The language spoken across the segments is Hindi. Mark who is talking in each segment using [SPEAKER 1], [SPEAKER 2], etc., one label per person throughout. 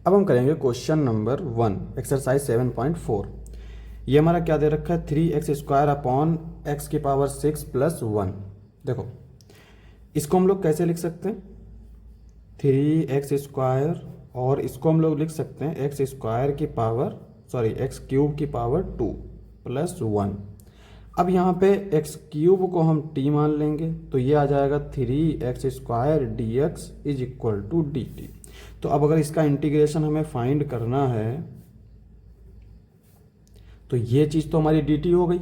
[SPEAKER 1] अब हम करेंगे क्वेश्चन नंबर 1 एक्सरसाइज 7.4। ये हमारा क्या दे रखा है, 3x² अपॉन एक्स की पावर 6 प्लस 1। देखो इसको हम लोग कैसे लिख सकते हैं, 3x², और इसको हम लोग लिख सकते हैं x² की पावर x³ की पावर 2 प्लस 1। अब यहाँ पे x³ को हम t मान लेंगे तो ये आ जाएगा 3x² dx is equal to dt। तो अब अगर इसका इंटीग्रेशन हमें फाइंड करना है तो ये चीज़ तो हमारी dt हो गई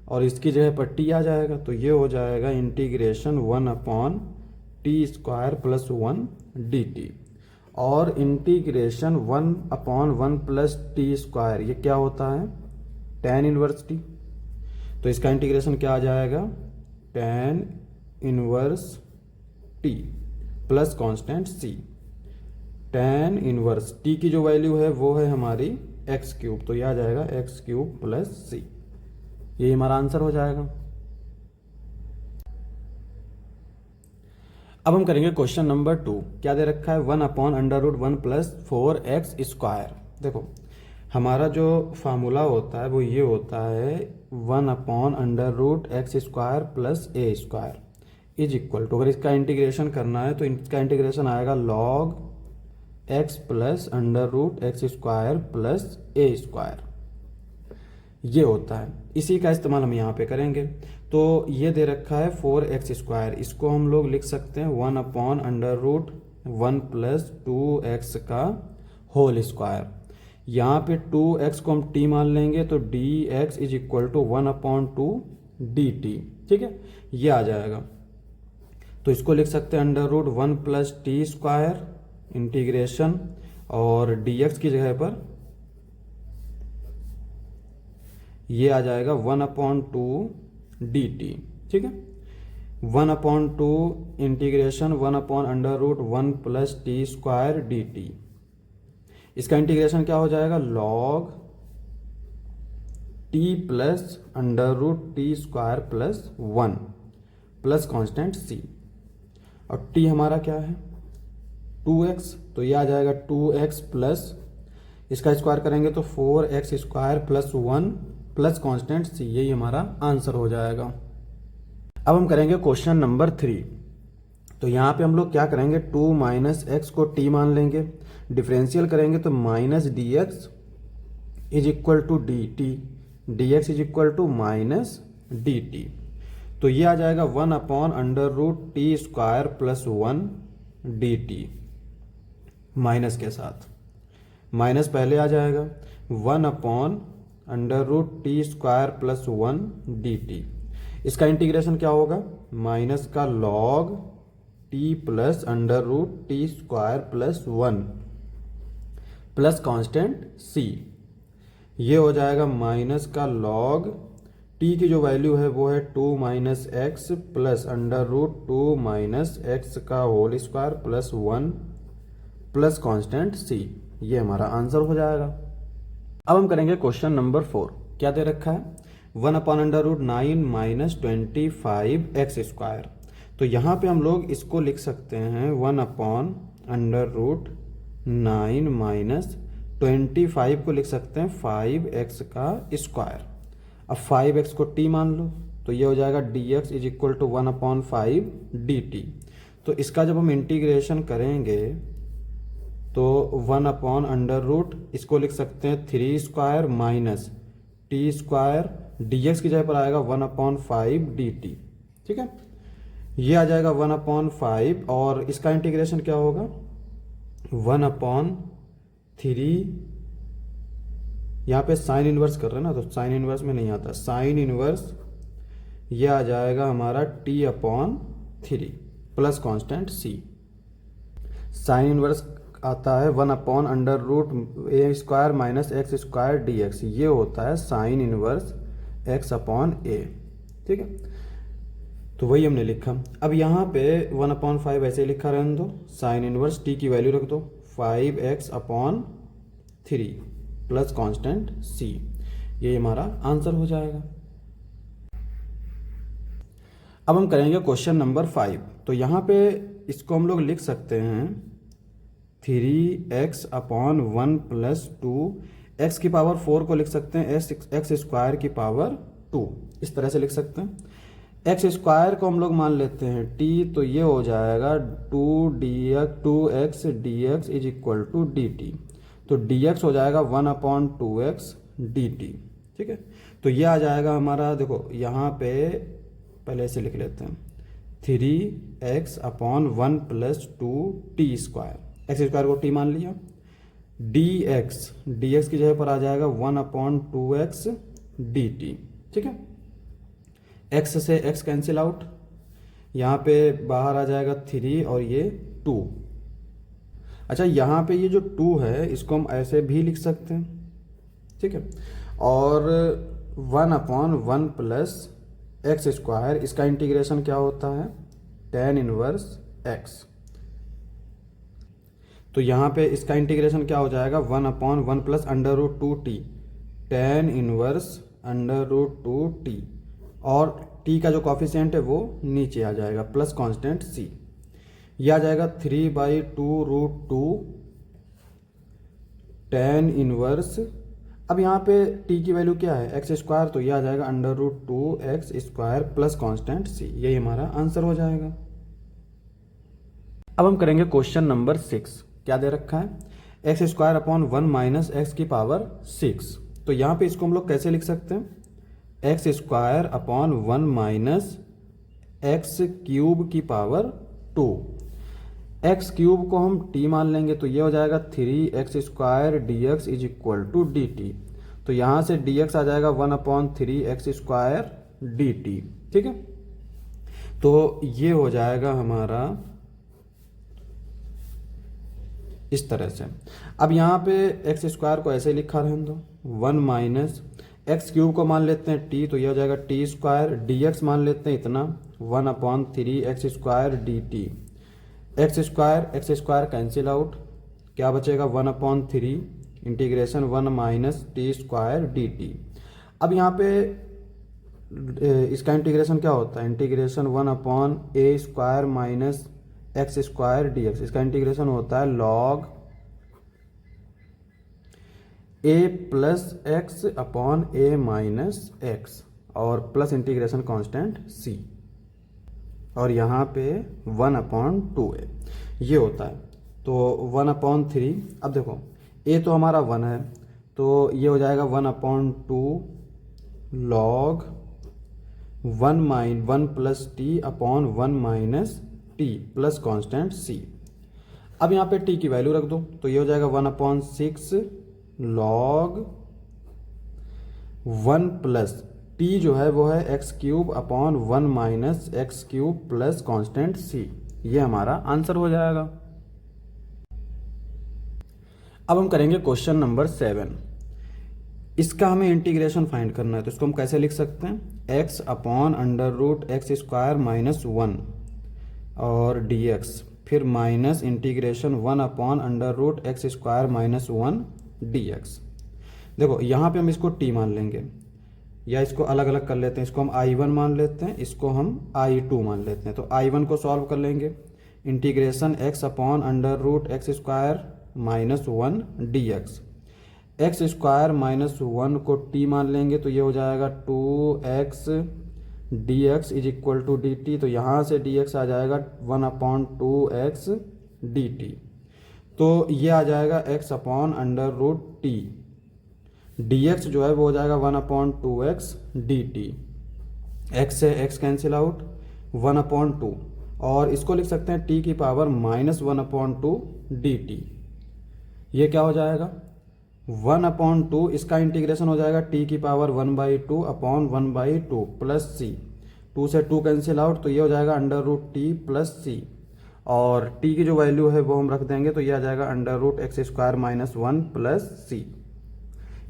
[SPEAKER 1] और इसकी जगह पर t आ जाएगा, तो ये हो जाएगा इंटीग्रेशन 1/t² प्लस 1 dt। और इंटीग्रेशन 1/1 प्लस t² ये क्या होता है, tan इनवर्स t। तो इसका इंटीग्रेशन क्या आ जाएगा, tan inverse t plus constant c। tan inverse t की जो वैल्यू है वो है हमारी x³, तो यह आ जाएगा x³ प्लस c। ये हमारा आंसर हो जाएगा। अब हम करेंगे क्वेश्चन नंबर 2। क्या दे रखा है, 1/√1 प्लस 4x²। देखो हमारा जो फार्मूला होता है वो ये होता है 1/√x² plus a² is equal to, अगर इसका इंटीग्रेशन करना है तो इसका इंटीग्रेशन आएगा log x plus √x² plus a²। ये होता है, इसी का इस्तेमाल हम यहाँ पे करेंगे। तो ये दे रखा है 4x², इसको हम लोग लिख सकते हैं 1/√1 प्लस 2x का होल स्क्वायर। यहाँ पे 2x को हम t मान लेंगे तो dx is equal to 1/2 dt। ठीक है, ये आ जाएगा। तो इसको लिख सकते हैं √1 प्लस t² इंटीग्रेशन, और dx की जगह पर ये आ जाएगा 1/2 dt। ठीक है, 1/2 इंटीग्रेशन 1/√1 प्लस t² dt। इसका इंटीग्रेशन क्या हो जाएगा, log t plus √t² plus 1 plus constant c। और t हमारा क्या है 2x, तो ये आ जाएगा 2x प्लस इसका स्क्वायर करेंगे तो 4x² plus 1 plus constant c। यही हमारा आंसर हो जाएगा। अब हम करेंगे क्वेश्चन नंबर 3। तो यहाँ पे हम लोग क्या करेंगे, 2 माइनस एक्स को t मान लेंगे, डिफरेंशियल करेंगे तो minus dx is equal to dt, dx is equal to minus dt। तो ये आ जाएगा 1/√t² प्लस 1 dt, माइनस के साथ माइनस पहले आ जाएगा 1/√t² प्लस 1 dt। इसका इंटीग्रेशन क्या होगा, माइनस का log t plus √t² plus 1 plus constant c। ये हो जाएगा माइनस का log t की जो वैल्यू है वो है 2 minus x plus √2 minus x का whole square plus 1 plus constant c। ये हमारा आंसर हो जाएगा। अब हम करेंगे क्वेश्चन नंबर 4। क्या दे रखा है, 1/√9 माइनस 25x²। तो यहाँ पे हम लोग इसको लिख सकते हैं 1/√9 माइनस 25 को लिख सकते हैं 5x का स्क्वायर। अब 5x को t मान लो तो ये हो जाएगा dx is equal to 1/5 dt। तो इसका जब हम इंटीग्रेशन करेंगे तो 1/√, इसको लिख सकते हैं 3² माइनस t², dx की जगह पर आएगा 1/5 dt। ठीक है, ये आ जाएगा 1/5 और इसका इंटीग्रेशन क्या होगा 1/3। यहाँ पे साइन इनवर्स कर रहे हैं ना, तो साइन इनवर्स में नहीं आता, साइन इनवर्स ये आ जाएगा हमारा t/3 plus constant c। Sine inverse आता है 1/√a² माइनस x² dx, ये होता है साइन इनवर्स x/a। ठीक है, तो वही हमने लिखा। अब यहाँ पे 1/5 ऐसे लिखा रहने दो, साइन इनवर्स t की वैल्यू रख दो 5x/3 प्लस कांस्टेंट c। ये हमारा आंसर हो जाएगा। अब हम करेंगे क्वेश्चन नंबर 5। तो यहाँ पे इसको हम लोग लिख सकते हैं 3x अपॉन 1 प्लस 2, एक्स की पावर 4 को लिख सकते हैं एक्स स्क्वायर की पावर 2, इस तरह से लिख सकते हैं। एक्स स्क्वायर को हम लोग मान लेते हैं t, तो ये हो जाएगा 2x dx is equal to dt। तो dx हो जाएगा 1/2x dt। ठीक है, तो ये आ जाएगा हमारा, देखो यहाँ पे पहले ऐसे लिख लेते हैं 3x upon 1 plus 2t square, x square को t मान लिया, dx की जगह पर आ जाएगा 1/2x dt। ठीक है, x से x कैंसिल आउट, यहाँ पे बाहर आ जाएगा 3 और ये 2। अच्छा, यहाँ पे ये जो 2 है इसको हम ऐसे भी लिख सकते हैं। ठीक है, और 1/1 प्लस एक्स स्क्वायर, इसका इंटीग्रेशन क्या होता है tan इनवर्स x। तो यहाँ पे इसका इंटीग्रेशन क्या हो जाएगा 1/1 plus √2t tan inverse √2t, और t का जो कॉफिशिएंट है वो नीचे आ जाएगा प्लस कांस्टेंट c, यह आ जाएगा 3/2√2 tan इनवर्स। अब यहाँ पे t की वैल्यू क्या है एक्स स्क्वायर, तो यह आ जाएगा √2x square plus constant c, यही हमारा आंसर हो जाएगा। अब हम करेंगे क्वेश्चन नंबर 6। क्या दे रखा है x square upon 1 minus x की पावर 6। तो यहाँ पे इसको हम लोग कैसे लिख सकते हैं, x square upon 1 minus x cube की पावर 2। एक्स क्यूब को हम t मान लेंगे, तो ये हो जाएगा 3x square dx is equal to dt। तो यहाँ से dx आ जाएगा 1/3x स्क्वायर dt। ठीक है, तो ये हो जाएगा हमारा इस तरह से। अब यहाँ पे एक्स स्क्वायर को ऐसे लिखा रहने दो, 1 माइनस एक्स क्यूब को मान लेते हैं t, तो यह हो जाएगा t स्क्वायर, dx मान लेते हैं इतना 1/3x square dt। X square cancel out, क्या बचेगा 1/3 integration 1 minus T square dt। अब यहाँ पे इसका इंटीग्रेशन क्या होता है, integration 1/a square minus x square dx, इसका इंटीग्रेशन होता है log a plus x upon a minus x, और प्लस इंटीग्रेशन कांस्टेंट c, और यहाँ पे 1/2a ये होता है। तो 1/3, अब देखो a तो हमारा 1 है, तो ये हो जाएगा 1/2 log 1 plus T upon 1 minus T plus constant c। अब यहाँ पे t की वैल्यू रख दो, तो ये हो जाएगा 1/6 log 1 प्लस t जो है वो है x cube upon 1 minus x cube plus constant c, ये हमारा आंसर हो जाएगा। अब हम करेंगे क्वेश्चन नंबर 7। इसका हमें इंटीग्रेशन फाइंड करना है, तो इसको हम कैसे लिख सकते हैं, x upon √x square minus 1 और dx, फिर minus integration 1/√x square minus 1 dx। देखो यहाँ पे हम इसको t मान लेंगे, या इसको अलग अलग कर लेते हैं, इसको हम i1 मान लेते हैं, इसको हम i2 मान लेते हैं। तो i1 को सॉल्व कर लेंगे, integration x upon √x square minus 1 dx, x square minus 1 को t मान लेंगे, तो ये हो जाएगा 2x dx is equal to dt। तो यहाँ से dx आ जाएगा 1/2x dt, तो ये आ जाएगा x अपॉन √t, dx जो है वो हो जाएगा 1/2x dt, x से x कैंसिल आउट 1/2, और इसको लिख सकते हैं t की पावर माइनस 1/2 dt। ये क्या हो जाएगा 1/2, इसका इंटीग्रेशन हो जाएगा t की पावर 1/2 अपॉन 1/2 प्लस c, 2 से 2 कैंसिल आउट, तो ये हो जाएगा √t प्लस c, और t की जो वैल्यू है वो हम रख देंगे, तो ये आ जाएगा √x square minus 1 plus c,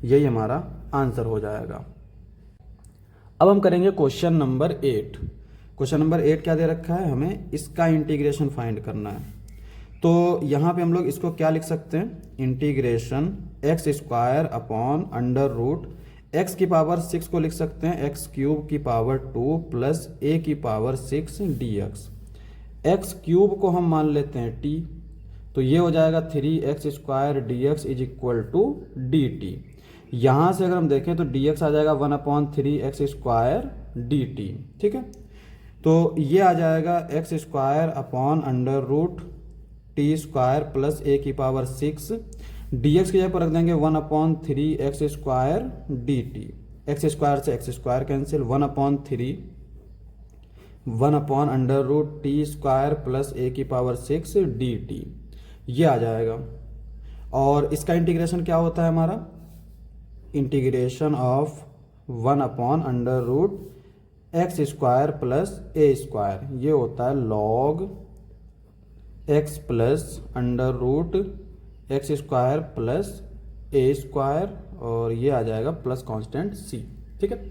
[SPEAKER 1] यही हमारा आंसर हो जाएगा। अब हम करेंगे क्वेश्चन नंबर 8। क्वेश्चन नंबर 8 क्या दे रखा है, हमें इसका इंटीग्रेशन फाइंड करना है। तो यहाँ पे हम लोग इसको क्या लिख सकते हैं, integration x square upon √x की पावर 6 को लिख सकते हैं एक्स क्यूब की पावर 2 प्लस a की पावर 6 dx। एक्स क्यूब को हम मान लेते हैं t, तो ये हो जाएगा 3x² dx is equal to dt। यहाँ से अगर हम देखें तो dx आ जाएगा 1/3x² dt, ठीक है। तो ये आ जाएगा x² प्लस a की पावर 6, dx की जगह पर रख देंगे 1/3x² dt। x स्क्वायर से x square cancel, 1/√t² plus a की पावर 6 dt, ये आ जाएगा। और इसका इंटीग्रेशन क्या होता है हमारा, integration of 1/√x² plus a², ये होता है log x plus √x² plus a², और ये आ जाएगा प्लस कांस्टेंट c, ठीक है।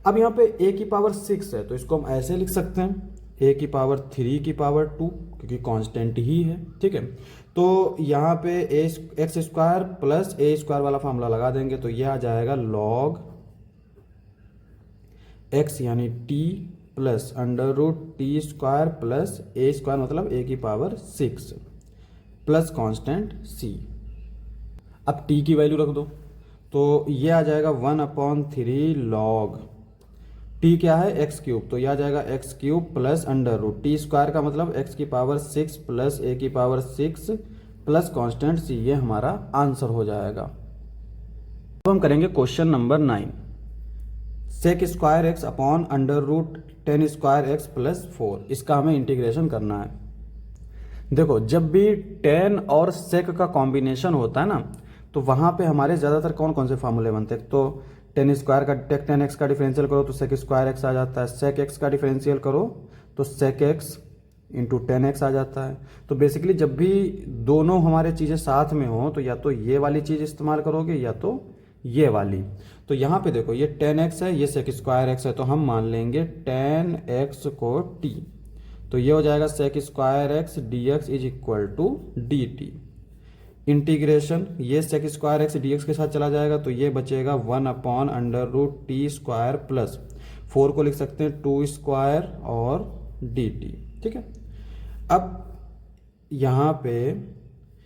[SPEAKER 1] अब यहाँ पे a की पावर 6 है तो इसको हम ऐसे लिख सकते हैं a की पावर 3 की पावर 2, क्योंकि कांस्टेंट ही है, ठीक है। तो यहाँ पे x² प्लस a² वाला फॉर्मूला लगा देंगे तो ये आ जाएगा log x यानी t plus √t² plus a² मतलब a की पावर 6 प्लस कांस्टेंट c। अब t की वैल्यू रख दो तो ये आ जाएगा 1/3 log t क्या है x³ तो यह आ जाएगा x³ प्लस √t² का मतलब x की पावर 6 प्लस a की पावर 6 प्लस कांस्टेंट c, ये हमारा आंसर हो जाएगा। अब हम करेंगे question number 9, sec² x upon √10² x plus 4, इसका हमें इंटीग्रेशन करना है। देखो जब भी tan और sec का कॉम्बिनेशन होता है ना, तो वहाँ पे हमारे ज़्यादातर कौन कौन से फार्मूले बनते हैं, तो tan x का डिफरेंशियल करो तो sec² x आ जाता है, sec x का डिफरेंशियल करो तो sec x into tan x आ जाता है। तो बेसिकली जब भी दोनों हमारे चीज़ें साथ में हो तो या तो ये वाली चीज़ इस्तेमाल करोगे या तो ये वाली। तो यहाँ पे देखो ये tan x है, ये sec² x है, तो हम मान लेंगे tan x को t, तो ये हो जाएगा sec² x dx is equal to dt। Integration ये sec² x dx के साथ चला जाएगा तो ये बचेगा 1/√t² प्लस 4 को लिख सकते हैं 2² और dt, ठीक है। अब यहाँ पे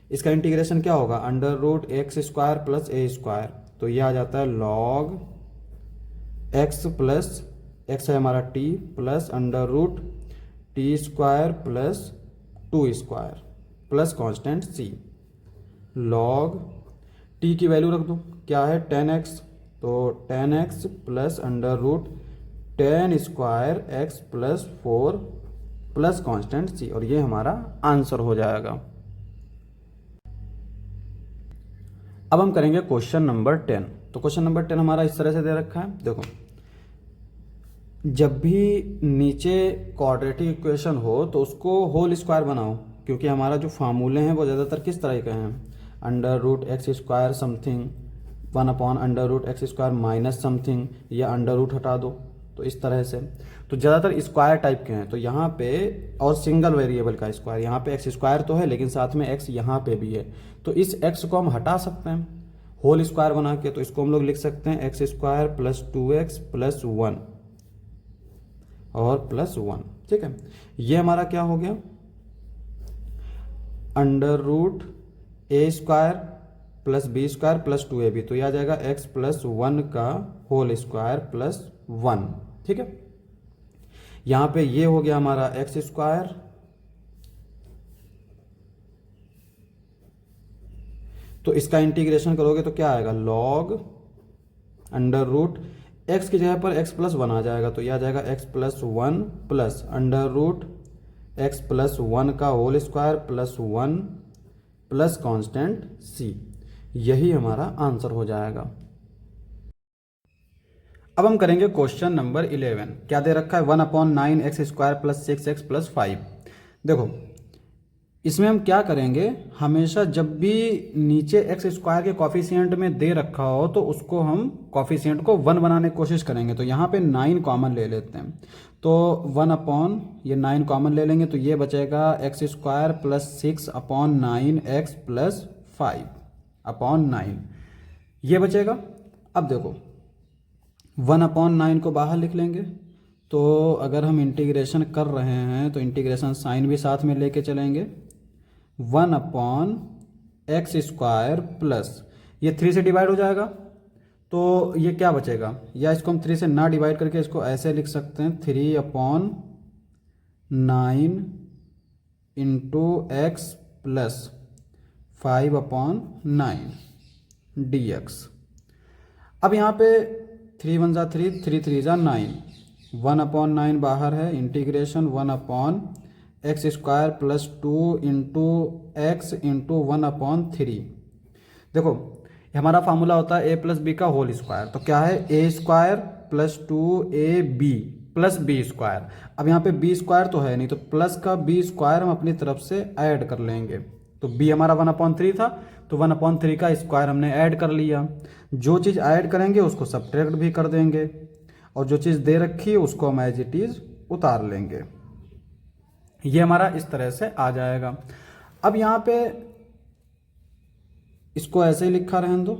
[SPEAKER 1] इसका इंटीग्रेशन क्या होगा, √x² प्लस a², तो ये आ जाता है log x प्लस x है हमारा t plus √t² plus 2² plus constant c। log t की वैल्यू रख दो, क्या है tan x, तो tan x plus √10² x plus 4 plus constant c, और ये हमारा आंसर हो जाएगा। अब हम करेंगे क्वेश्चन नंबर 10। तो क्वेश्चन नंबर 10 हमारा इस तरह से दे रखा है, देखो जब भी नीचे क्वाड्रेटिक इक्वेशन हो तो उसको होल स्क्वायर बनाओ, क्योंकि हमारा जो फार्मूले हैं वो ज़्यादातर किस तरह के हैं, √x² something 1/√x² minus something, या अंडर हटा दो, तो इस तरह से तो ज़्यादातर स्क्वायर टाइप के हैं। तो यहाँ पे और सिंगल वेरिएबल का स्क्वायर, यहाँ पे x² तो है लेकिन साथ में x यहाँ पे भी है, तो इस x को हम हटा सकते हैं होल स्क्वायर बना के, तो इसको हम लोग लिख सकते हैं x² प्लस 2x प्लस 1 और प्लस 1, ठीक है। ये हमारा क्या हो गया, √a² plus b² plus 2ab, तो यह आ जाएगा x प्लस 1 का होल स्क्वायर प्लस 1, ठीक है। यहाँ पे ये हो गया हमारा x², तो इसका इंटीग्रेशन करोगे तो क्या आएगा, log x की जगह पर x प्लस 1 आ जाएगा, तो यह आ जाएगा x plus 1 plus x plus 1 का whole square plus 1 plus constant c, यही हमारा आंसर हो जाएगा। अब हम करेंगे क्वेश्चन नंबर 11। क्या दे रखा है, 1/9x² प्लस 6x प्लस 5। देखो इसमें हम क्या करेंगे, हमेशा जब भी नीचे x² के कॉफिशिएंट में दे रखा हो तो उसको हम कॉफिशिएंट को 1 बनाने की कोशिश करेंगे। तो यहाँ पे 9 कॉमन ले लेते हैं, तो 9 कॉमन ले लेंगे तो ये बचेगा x² प्लस 6/9x प्लस 5/9, ये बचेगा। अब देखो 1/9 को बाहर लिख लेंगे, तो अगर हम इंटीग्रेशन कर रहे हैं तो इंटीग्रेशन साइन भी साथ में लेके चलेंगे, 1/x² प्लस, ये 3 से डिवाइड हो जाएगा तो ये क्या बचेगा, या इसको हम 3 से ना डिवाइड करके इसको ऐसे लिख सकते हैं 3/9 इंटू एक्स प्लस 5/9 dx। अब यहाँ पे 3 1 जा 3, 3 3 जा 9, 1/9 बाहर है, integration 1/x² plus 2 into x into 1/3। देखो हमारा फार्मूला होता है a प्लस बी का होल स्क्वायर, तो क्या है a² plus 2ab plus b²। अब यहाँ पे b² तो है नहीं, तो प्लस का b² हम अपनी तरफ से ऐड कर लेंगे। तो b हमारा 1/3 था, तो 1/3 का स्क्वायर हमने ऐड कर लिया। जो चीज़ ऐड करेंगे उसको सब्ट्रैक्ट भी कर देंगे, और जो चीज़ दे रखी है उसको हम एज इट इज़ उतार लेंगे। ये हमारा इस तरह से आ जाएगा। अब यहाँ पे इसको ऐसे ही लिखा रहने दो,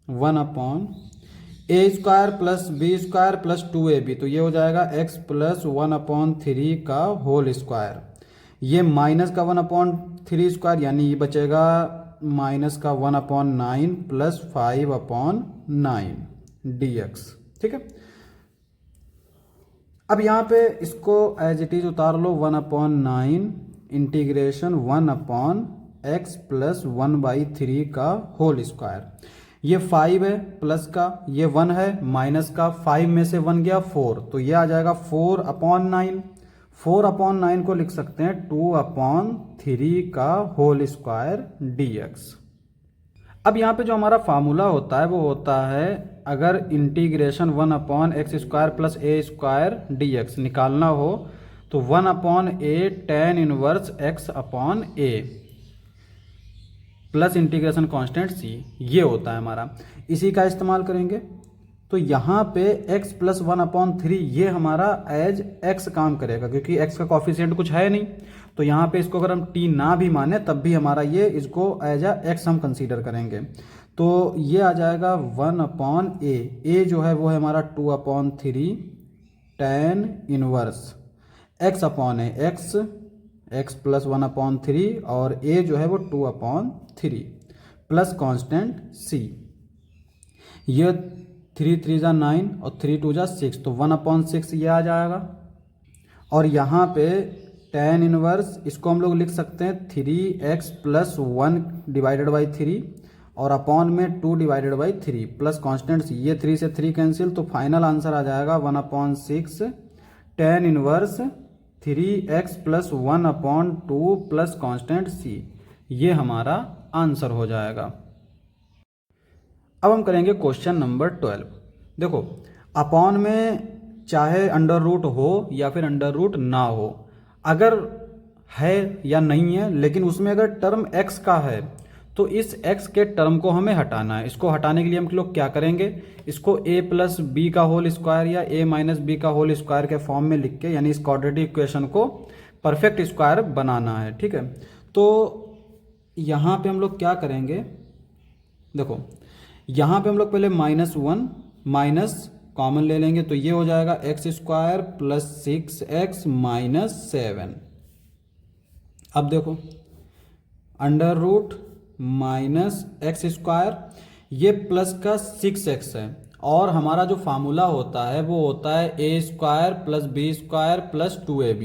[SPEAKER 1] 1/a² plus b² plus 2ab, तो ये हो जाएगा x प्लस 1/3 का होल स्क्वायर। ये माइनस का 1/3² यानी ये बचेगा माइनस का 1/9 प्लस 5/9 dx। ठीक है, अब यहाँ पे इसको एज इट इज उतार लो, 1/9 इंटीग्रेशन 1/x प्लस 1/3 का होल स्क्वायर। ये 5 है प्लस का, ये 1 है माइनस का, 5 में से 1 गया 4, तो ये आ जाएगा 4/9। 4/9 को लिख सकते हैं 2/3 का होल स्क्वायर dx। अब यहाँ पे जो हमारा फार्मूला होता है वो होता है, अगर integration 1/x² plus a² dx निकालना हो तो 1/a tan inverse x/a plus integration constant c, ये होता है हमारा। इसी का इस्तेमाल करेंगे, तो यहाँ पे x प्लस 1/3 ये हमारा एज x काम करेगा, क्योंकि x का कॉफिशिएंट कुछ है नहीं। तो यहाँ पे इसको अगर हम t ना भी माने तब भी हमारा ये इसको एज x हम कंसीडर करेंगे। तो ये आ जाएगा 1/a, a जो है वो है हमारा 2/3 tan inverse x/a, x plus 1/3 और a जो है वो 2/3 प्लस कांस्टेंट c। ये 3 3 जा 9 और 3 2 जा 6, तो 1/6 ये आ जाएगा। और यहाँ पे tan इनवर्स इसको हम लोग लिख सकते हैं 3x प्लस 1 डिवाइडेड बाई 3 और अपॉन में 2 divided by 3 plus constant c। ये 3 से 3 कैंसिल, तो फाइनल आंसर आ जाएगा 1/6 tan inverse 3x plus 1/2 plus constant c। ये हमारा आंसर हो जाएगा। अब हम करेंगे क्वेश्चन नंबर 12। देखो अपॉन में चाहे अंडर रूट हो या फिर अंडर रूट ना हो, अगर है या नहीं है, लेकिन उसमें अगर टर्म x का है तो इस x के टर्म को हमें हटाना है। इसको हटाने के लिए हम लोग क्या करेंगे, इसको a प्लस बी का होल स्क्वायर या a माइनस बी का होल स्क्वायर के फॉर्म में लिख के, यानी इस क्वाड्रेटिक इक्वेशन को परफेक्ट स्क्वायर बनाना है। ठीक है, तो यहाँ पे हम लोग क्या करेंगे, देखो यहाँ पे हम लोग पहले -1 माइनस कॉमन ले लेंगे, तो ये हो जाएगा x² प्लस 6x माइनस 7। अब देखो अंडर रूट माइनस x², ये प्लस का 6x है, और हमारा जो फार्मूला होता है वो होता है a² plus b² plus 2ab।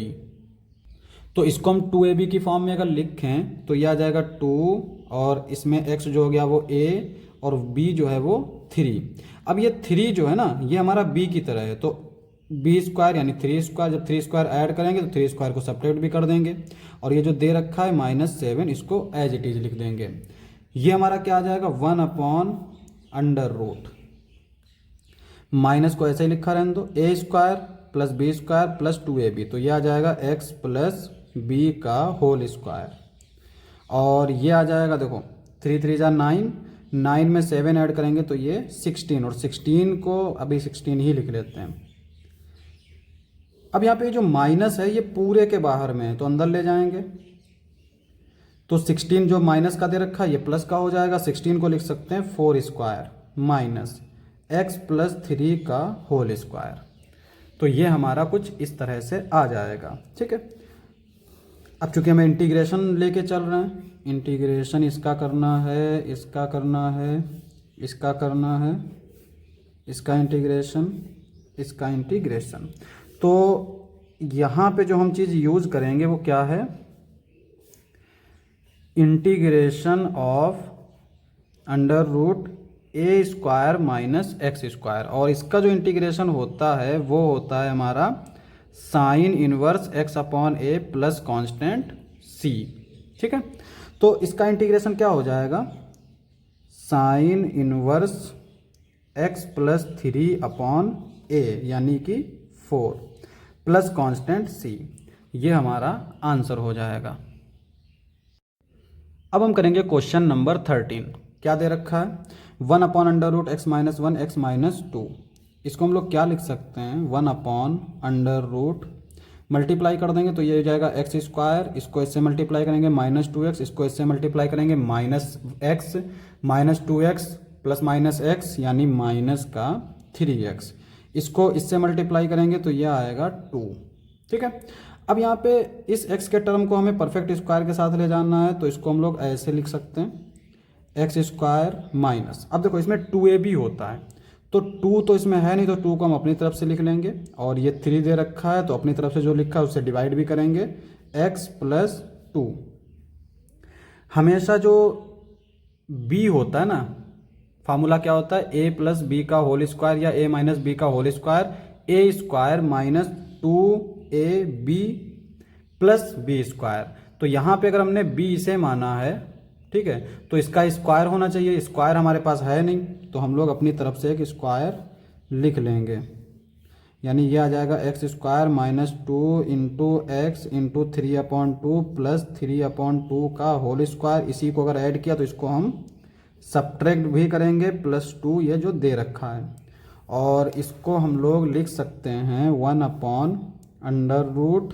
[SPEAKER 1] तो इसको हम 2ab की फॉर्म में अगर लिखें तो ये आ जाएगा 2, और इसमें x जो हो गया वो a और b जो है वो 3। अब ये 3 जो है ना ये हमारा b की तरह है, तो b² यानी 3², जब 3² ऐड करेंगे तो 3² को सब्ट्रैक्ट भी कर देंगे, और ये जो दे रखा है -7 इसको एज इट इज लिख देंगे। ये हमारा क्या आ जाएगा 1/√, माइनस को ऐसे ही लिखा रहने दो, a² plus b² plus 2ab, तो ये आ जाएगा x प्लस b का होल स्क्वायर। और ये आ जाएगा, देखो 3 3 जा 9, 9 में 7 ऐड करेंगे तो ये 16, और 16 को अभी 16 ही लिख लेते हैं। अब यहाँ पे जो माइनस है ये पूरे के बाहर में है, तो अंदर ले जाएंगे, तो 16 जो माइनस का दे रखा है ये प्लस का हो जाएगा। 16 को लिख सकते हैं 4² माइनस x प्लस 3 का होल स्क्वायर। तो ये हमारा कुछ इस तरह से आ जाएगा। ठीक है, अब चूंकि हमें इंटीग्रेशन लेके चल रहे हैं, इंटीग्रेशन इसका करना है, इसका करना है, इसका करना है, इसका इंटीग्रेशन, इसका इंटीग्रेशन। तो यहाँ पे जो हम चीज़ यूज़ करेंगे वो क्या है, integration of under root a square minus x square, और इसका जो इंटीग्रेशन होता है वो होता है हमारा sine inverse x upon a plus constant c. ठीक है, तो इसका इंटीग्रेशन क्या हो जाएगा, sine inverse x plus 3 upon a यानी कि 4 प्लस कांस्टेंट सी, ये हमारा आंसर हो जाएगा। अब हम करेंगे क्वेश्चन नंबर 13। क्या दे रखा है, 1 upon under root x minus 1 x minus 2। इसको हम लोग क्या लिख सकते हैं, 1 अपॉन अंडर रूट, मल्टीप्लाई कर देंगे तो ये हो जाएगा एक्स स्क्वायर, इसको इससे मल्टीप्लाई करेंगे माइनस 2x, इसको इससे मल्टीप्लाई करेंगे minus x, minus 2x plus minus x यानी माइनस का 3x, इसको इससे मल्टीप्लाई करेंगे तो ये आएगा 2। ठीक है, अब यहाँ पे इस x के टर्म को हमें परफेक्ट स्क्वायर के साथ ले जाना है, तो इसको हम लोग ऐसे लिख सकते हैं, एक्स स्क्वायर माइनस, अब देखो इसमें 2a भी होता है, तो 2 तो इसमें है नहीं, तो 2 को हम अपनी तरफ से लिख लेंगे, और ये 3 दे रखा है तो अपनी तरफ से जो लिखा है उससे डिवाइड भी करेंगे, x प्लस 2। हमेशा जो b होता है ना, फार्मूला क्या होता है, a प्लस बी का होल स्क्वायर या a माइनस बी का whole square, a square minus 2ab plus b square. तो यहाँ पे अगर हमने b इसे माना है, ठीक है, तो इसका स्क्वायर होना चाहिए, स्क्वायर हमारे पास है नहीं, तो हम लोग अपनी तरफ से एक स्क्वायर लिख लेंगे, यानी ये आ जाएगा x square minus 2 into x into 3/2 plus 3/2 का होल स्क्वायर। इसी को अगर ऐड किया तो इसको हम सब्ट्रैक्ट भी करेंगे, प्लस 2 ये जो दे रखा है, और इसको हम लोग लिख सकते हैं 1 upon under root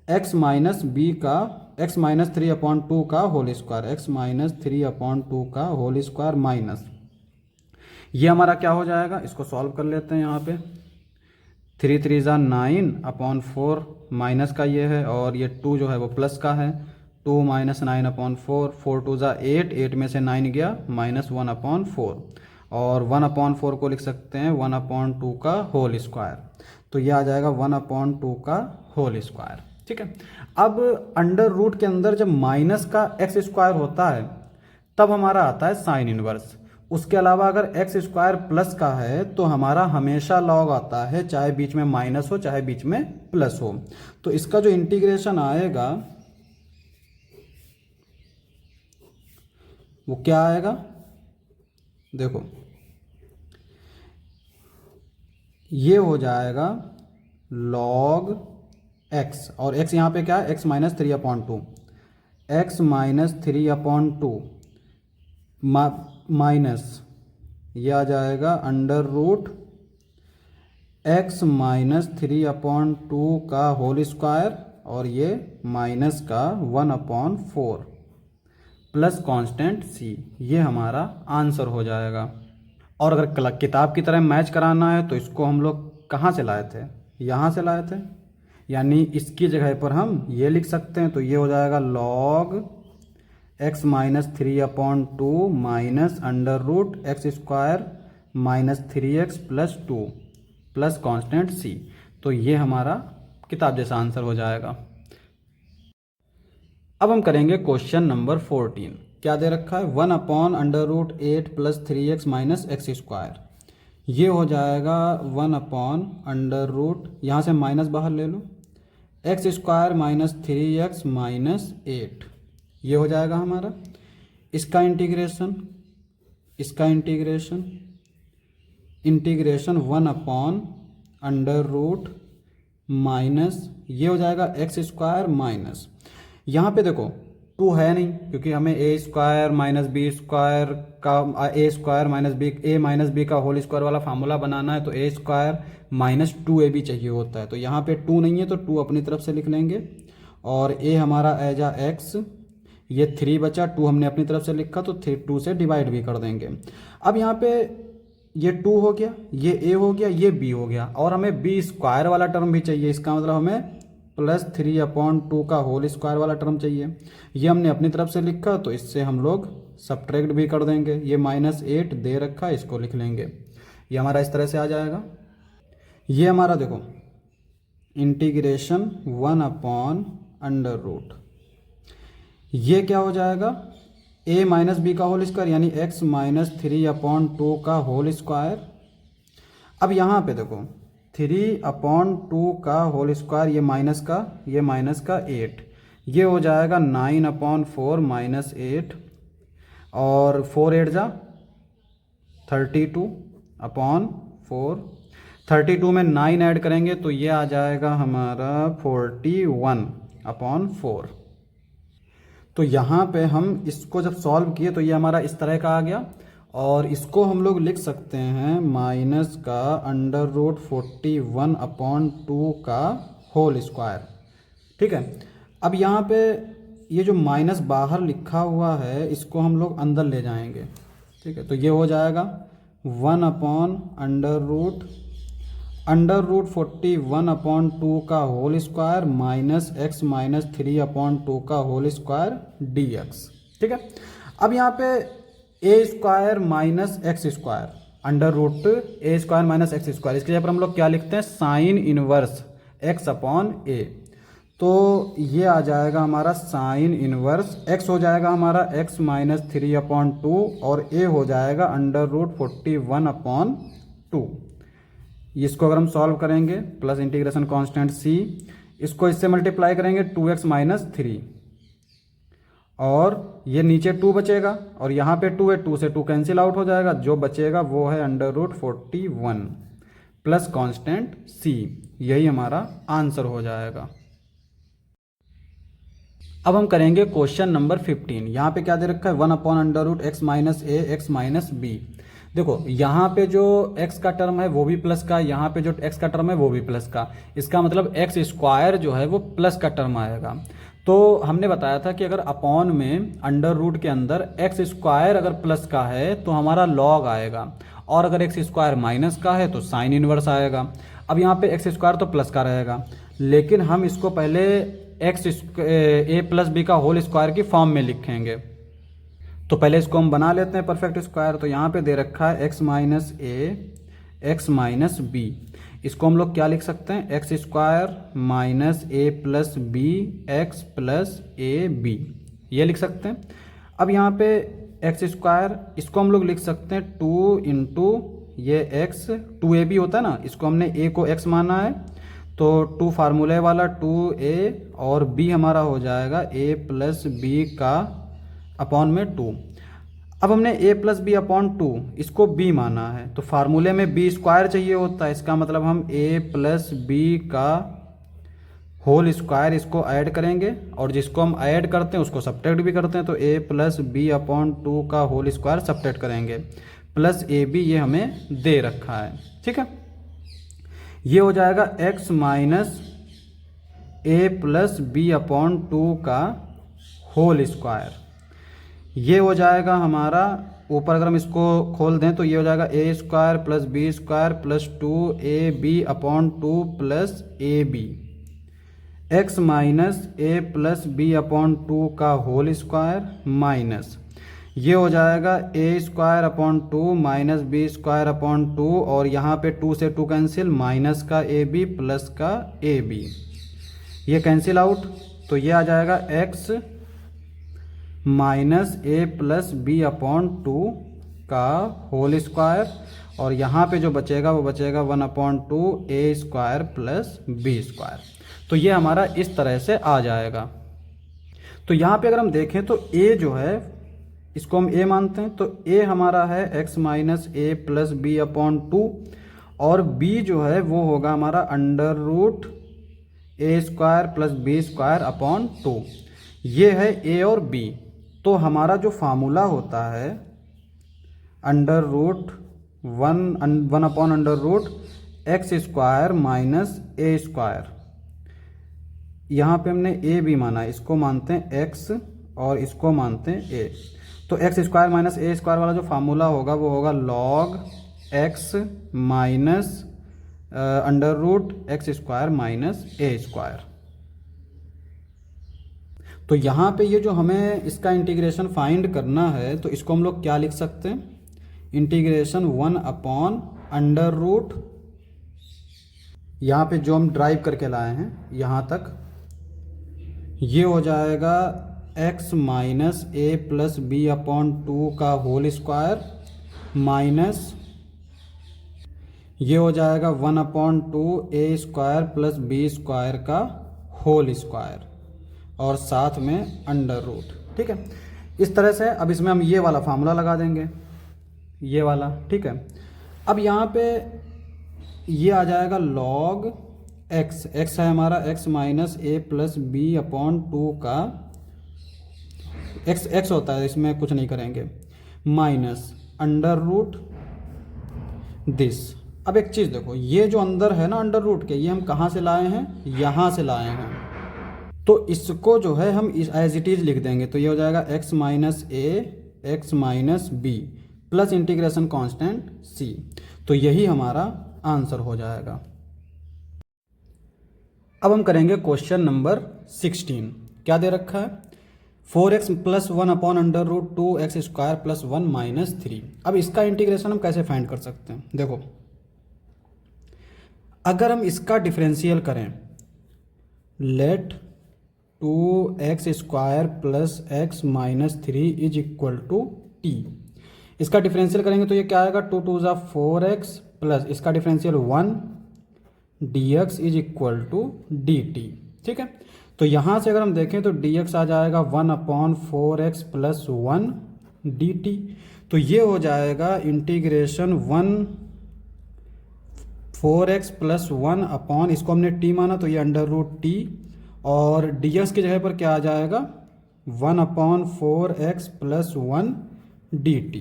[SPEAKER 1] x minus b का, एक्स माइनस 3/2 का होल स्क्वायर, एक्स माइनस 3/2 का होल स्क्वायर माइनस, ये हमारा क्या हो जाएगा, इसको सॉल्व कर लेते हैं। यहाँ पे 3 3 ज़ा 9/4 माइनस का ये है, और ये 2 जो है वो प्लस का है, 2 माइनस 9/4, 4 2 ज़ा 8, 8 में से 9 गया माइनस 1/4, और 1/4 को लिख सकते हैं 1/2 का होल स्क्वायर, तो ये आ जाएगा 1/2 का होल स्क्वायर। ठीक है, अब अंडर रूट के अंदर जब माइनस का एक्स स्क्वायर होता है तब हमारा आता है साइन इनवर्स। उसके अलावा अगर एक्स स्क्वायर प्लस का है तो हमारा हमेशा लॉग आता है, चाहे बीच में माइनस हो चाहे बीच में प्लस हो। तो इसका जो इंटीग्रेशन आएगा वो क्या आएगा, देखो ये हो जाएगा लॉग एक्स, और एक्स यहाँ पे क्या है, x minus 3/2, x minus 3/2 minus ये आ जाएगा अंडर रूट एक्स माइनस 3/2 का होल स्क्वायर, और ये माइनस का 1/4 प्लस कांस्टेंट सी, ये हमारा आंसर हो जाएगा। और अगर किताब की तरह मैच कराना है तो इसको हम लोग कहाँ से लाए थे, यहाँ से लाए थे, यानी इसकी जगह पर हम ये लिख सकते हैं, तो ये हो जाएगा log x minus 3/2 minus under root x square minus 3x plus 2 plus constant c, तो ये हमारा किताब जैसा आंसर हो जाएगा। अब हम करेंगे क्वेश्चन नंबर 14। क्या दे रखा है, 1 upon under root 8 plus 3x minus x square, ये हो जाएगा 1 अपॉन अंडर रूट, यहाँ से माइनस बाहर ले लो, x square minus 3x minus 8, ये हो जाएगा हमारा। इसका इंटीग्रेशन, इसका integration, integration 1 upon under root minus, ये हो जाएगा एक्स स्क्वायर माइनस, यहाँ पे देखो 2 है नहीं, क्योंकि हमें ए स्क्वायर माइनस बी स्क्वायर का, ए स्क्वायर माइनस बी, ए माइनस बी का होल स्क्वायर वाला फार्मूला बनाना है, तो ए स्क्वायर माइनस 2ab चाहिए होता है, तो यहाँ पे 2 नहीं है तो 2 अपनी तरफ से लिख लेंगे, और ए हमारा एजा एक्स, ये 3 बचा, 2 हमने अपनी तरफ से लिखा तो 2 से डिवाइड भी कर देंगे। अब यहाँ पे ये 2 हो गया, ये a हो गया, ये b हो गया, और हमें b स्क्वायर वाला टर्म भी चाहिए, इसका मतलब हमें प्लस 3/2 का होल स्क्वायर वाला टर्म चाहिए। ये हमने अपनी तरफ से लिखा तो इससे हम लोग सब्ट्रैक्ट भी कर देंगे। ये -8 दे रखा है, इसको लिख लेंगे। ये हमारा इस तरह से आ जाएगा। ये हमारा देखो इंटीग्रेशन 1/√, ये क्या हो जाएगा a माइनस बी का होल स्क्वायर यानी x माइनस 3/2 का होल स्क्वायर। अब यहाँ पे देखो 3/2 का होल स्क्वायर, ये माइनस का 8, ये हो जाएगा 9/4 माइनस 8 और 4 8 जा 32/4। 32 में 9 ऐड करेंगे तो ये आ जाएगा हमारा 41/4। तो यहाँ पे हम इसको जब सॉल्व किए तो ये हमारा इस तरह का आ गया और इसको हम लोग लिख सकते हैं माइनस का √41/2 का होल स्क्वायर। ठीक है, अब यहाँ पे ये जो माइनस बाहर लिखा हुआ है इसको हम लोग अंदर ले जाएंगे। ठीक है, तो ये हो जाएगा 1/√41/2 का whole square minus x minus 3/2 का होल स्क्वायर dx। ठीक है, अब यहाँ पे a square minus x square √a² minus x square, इसके जगह पर हम लोग क्या लिखते हैं साइन इनवर्स x/a। तो ये आ जाएगा हमारा साइन इनवर्स, x हो जाएगा हमारा x माइनस 3/2 और a हो जाएगा √41/2। इसको अगर हम सॉल्व करेंगे प्लस इंटीग्रेशन कांस्टेंट c, इसको इससे मल्टीप्लाई करेंगे 2x माइनस 3 और ये नीचे 2 बचेगा और यहाँ पे 2 है, 2 से 2 कैंसिल आउट हो जाएगा, जो बचेगा वो है √41 प्लस कांस्टेंट c। यही हमारा आंसर हो जाएगा। अब हम करेंगे क्वेश्चन नंबर 15। यहाँ पे क्या दे रखा है 1/√x minus a x minus b। देखो यहाँ पे जो x का टर्म है वो भी प्लस का, यहाँ पे जो x का टर्म है वो भी प्लस का, इसका मतलब x स्क्वायर जो है वो प्लस का टर्म आएगा। तो हमने बताया था कि अगर अपॉन में अंडर रूट के अंदर x स्क्वायर अगर प्लस का है तो हमारा लॉग आएगा और अगर x स्क्वायर माइनस का है तो साइन इनवर्स आएगा। अब यहाँ पे x स्क्वायर तो प्लस का रहेगा, लेकिन हम इसको पहले a प्लस बी का होल स्क्वायर की फॉर्म में लिखेंगे। तो पहले इसको हम बना लेते हैं परफेक्ट स्क्वायर। तो यहाँ पे दे रखा है x minus a x minus b, इसको हम लोग क्या लिख सकते हैं x square minus a plus b x plus a b, ये लिख सकते हैं। अब यहाँ पे x स्क्वायर, इसको हम लोग लिख सकते हैं 2 इंटू ये x, 2ab होता है ना, इसको हमने a को x माना है तो 2 फार्मूले वाला 2a और b हमारा हो जाएगा a प्लस बी का अपॉन में 2। अब हमने a प्लस बी अपॉन 2 इसको b माना है तो फार्मूले में b स्क्वायर चाहिए होता है, इसका मतलब हम a प्लस बी का होल स्क्वायर इसको ऐड करेंगे और जिसको हम ऐड करते हैं उसको सब्ट्रैक्ट भी करते हैं, तो a प्लस बी अपॉन 2 का होल स्क्वायर सब्ट्रैक्ट करेंगे प्लस ए बी, ये हमें दे रखा है। ठीक है, ये हो जाएगा x minus a plus b upon 2 का होल स्क्वायर। ये हो जाएगा हमारा ऊपर, अगर हम इसको खोल दें तो ये हो जाएगा a square plus b square plus 2ab upon 2 plus a b, x minus a plus b upon 2 का होल स्क्वायर माइनस ये हो जाएगा a square upon 2 minus b square upon 2 और यहाँ पे 2 से 2 कैंसिल, माइनस का ए बी प्लस का ए बी, ये कैंसिल आउट, तो ये आ जाएगा x minus a plus b upon 2 का होल स्क्वायर और यहाँ पे जो बचेगा वो बचेगा 1/2 a square plus b square. तो ये हमारा इस तरह से आ जाएगा। तो यहाँ पे अगर हम देखें तो a जो है इसको हम a मानते हैं, तो a हमारा है x minus a plus b upon 2 और b जो है वो होगा हमारा √a square plus b square upon 2, ये है a और b। तो हमारा जो फार्मूला होता है √1/√x square minus a square, यहाँ पे हमने a भी माना, इसको मानते हैं x और इसको मानते हैं a, तो x square minus a square वाला जो फार्मूला होगा वो होगा log x minus √x square minus a square. तो यहाँ पे ये जो हमें इसका इंटीग्रेशन फाइंड करना है, तो इसको हम लोग क्या लिख सकते हैं, इंटीग्रेशन 1/√, यहाँ पे जो हम ड्राइव करके लाए हैं यहाँ तक, ये हो जाएगा x माइनस ए प्लस बी अपॉन 2 का होल स्क्वायर, माइनस ये हो जाएगा 1/2 ए स्क्वायर प्लस बी स्क्वायर का होल स्क्वायर, और साथ में अंडर रूट। ठीक है, इस तरह से अब इसमें हम ये वाला फार्मूला लगा देंगे, ये वाला। ठीक है, अब यहाँ पे ये आ जाएगा log x, x है हमारा x माइनस ए प्लस बी अपॉन 2 का x होता है, इसमें कुछ नहीं करेंगे, माइनस अंडर रूट दिस। अब एक चीज़ देखो, ये जो अंदर है ना अंडर रूट के, ये हम कहाँ से लाए हैं, यहाँ से लाए हैं, तो इसको जो है हम इस एज इट इज लिख देंगे। तो ये हो जाएगा x minus a x minus b plus integration constant c। तो यही हमारा आंसर हो जाएगा। अब हम करेंगे क्वेश्चन नंबर 16। क्या दे रखा है, 4x plus 1 upon under root 2x square plus 1 minus 3। अब इसका इंटीग्रेशन हम कैसे फाइंड कर सकते हैं, देखो अगर हम इसका डिफरेंशियल करें, let 2x square plus x minus 3 is equal to t। इसका डिफरेंशियल करेंगे तो ये क्या आएगा, 2 2 ज़ा 4x प्लस इसका differential 1 dx is equal to dt। ठीक है, तो यहाँ से अगर हम देखें तो dx आ जाएगा 1/4x प्लस 1 dt। तो ये हो जाएगा इंटीग्रेशन 4x प्लस 1 अपॉन, इसको हमने t माना तो ये अंडर रूट t, और dx की जगह पर क्या आ जाएगा 1/4x प्लस 1 dt।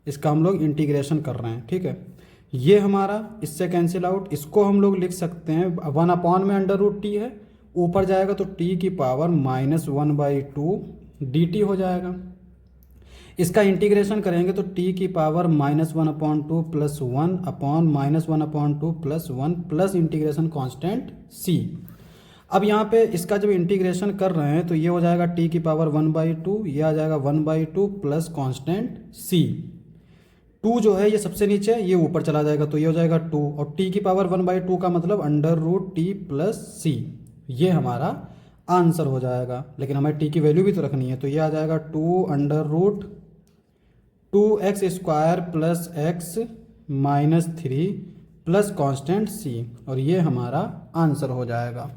[SPEAKER 1] इसका हम लोग इंटीग्रेशन कर रहे हैं। ठीक है, ये हमारा इससे कैंसिल आउट, इसको हम लोग लिख सकते हैं 1 अपॉन में अंडर रूट टी है, ऊपर जाएगा तो t की पावर -1/2 dt हो जाएगा। इसका इंटीग्रेशन करेंगे तो t की power -1/2 plus 1 upon -1/2 plus 1 plus integration constant c। अब यहाँ पे इसका जब इंटीग्रेशन कर रहे हैं तो ये हो जाएगा t की पावर 1/2, ये आ जाएगा 1/2 प्लस कांस्टेंट c। 2 जो है ये सबसे नीचे, ये ऊपर चला जाएगा तो ये हो जाएगा 2, और t की पावर 1/2 का मतलब under root t plus c। ये हमारा आंसर हो जाएगा, लेकिन हमें t की वैल्यू भी तो रखनी है, तो ये आ जाएगा 2 under root 2x square plus x minus 3 plus constant c, और ये हमारा आंसर हो जाएगा।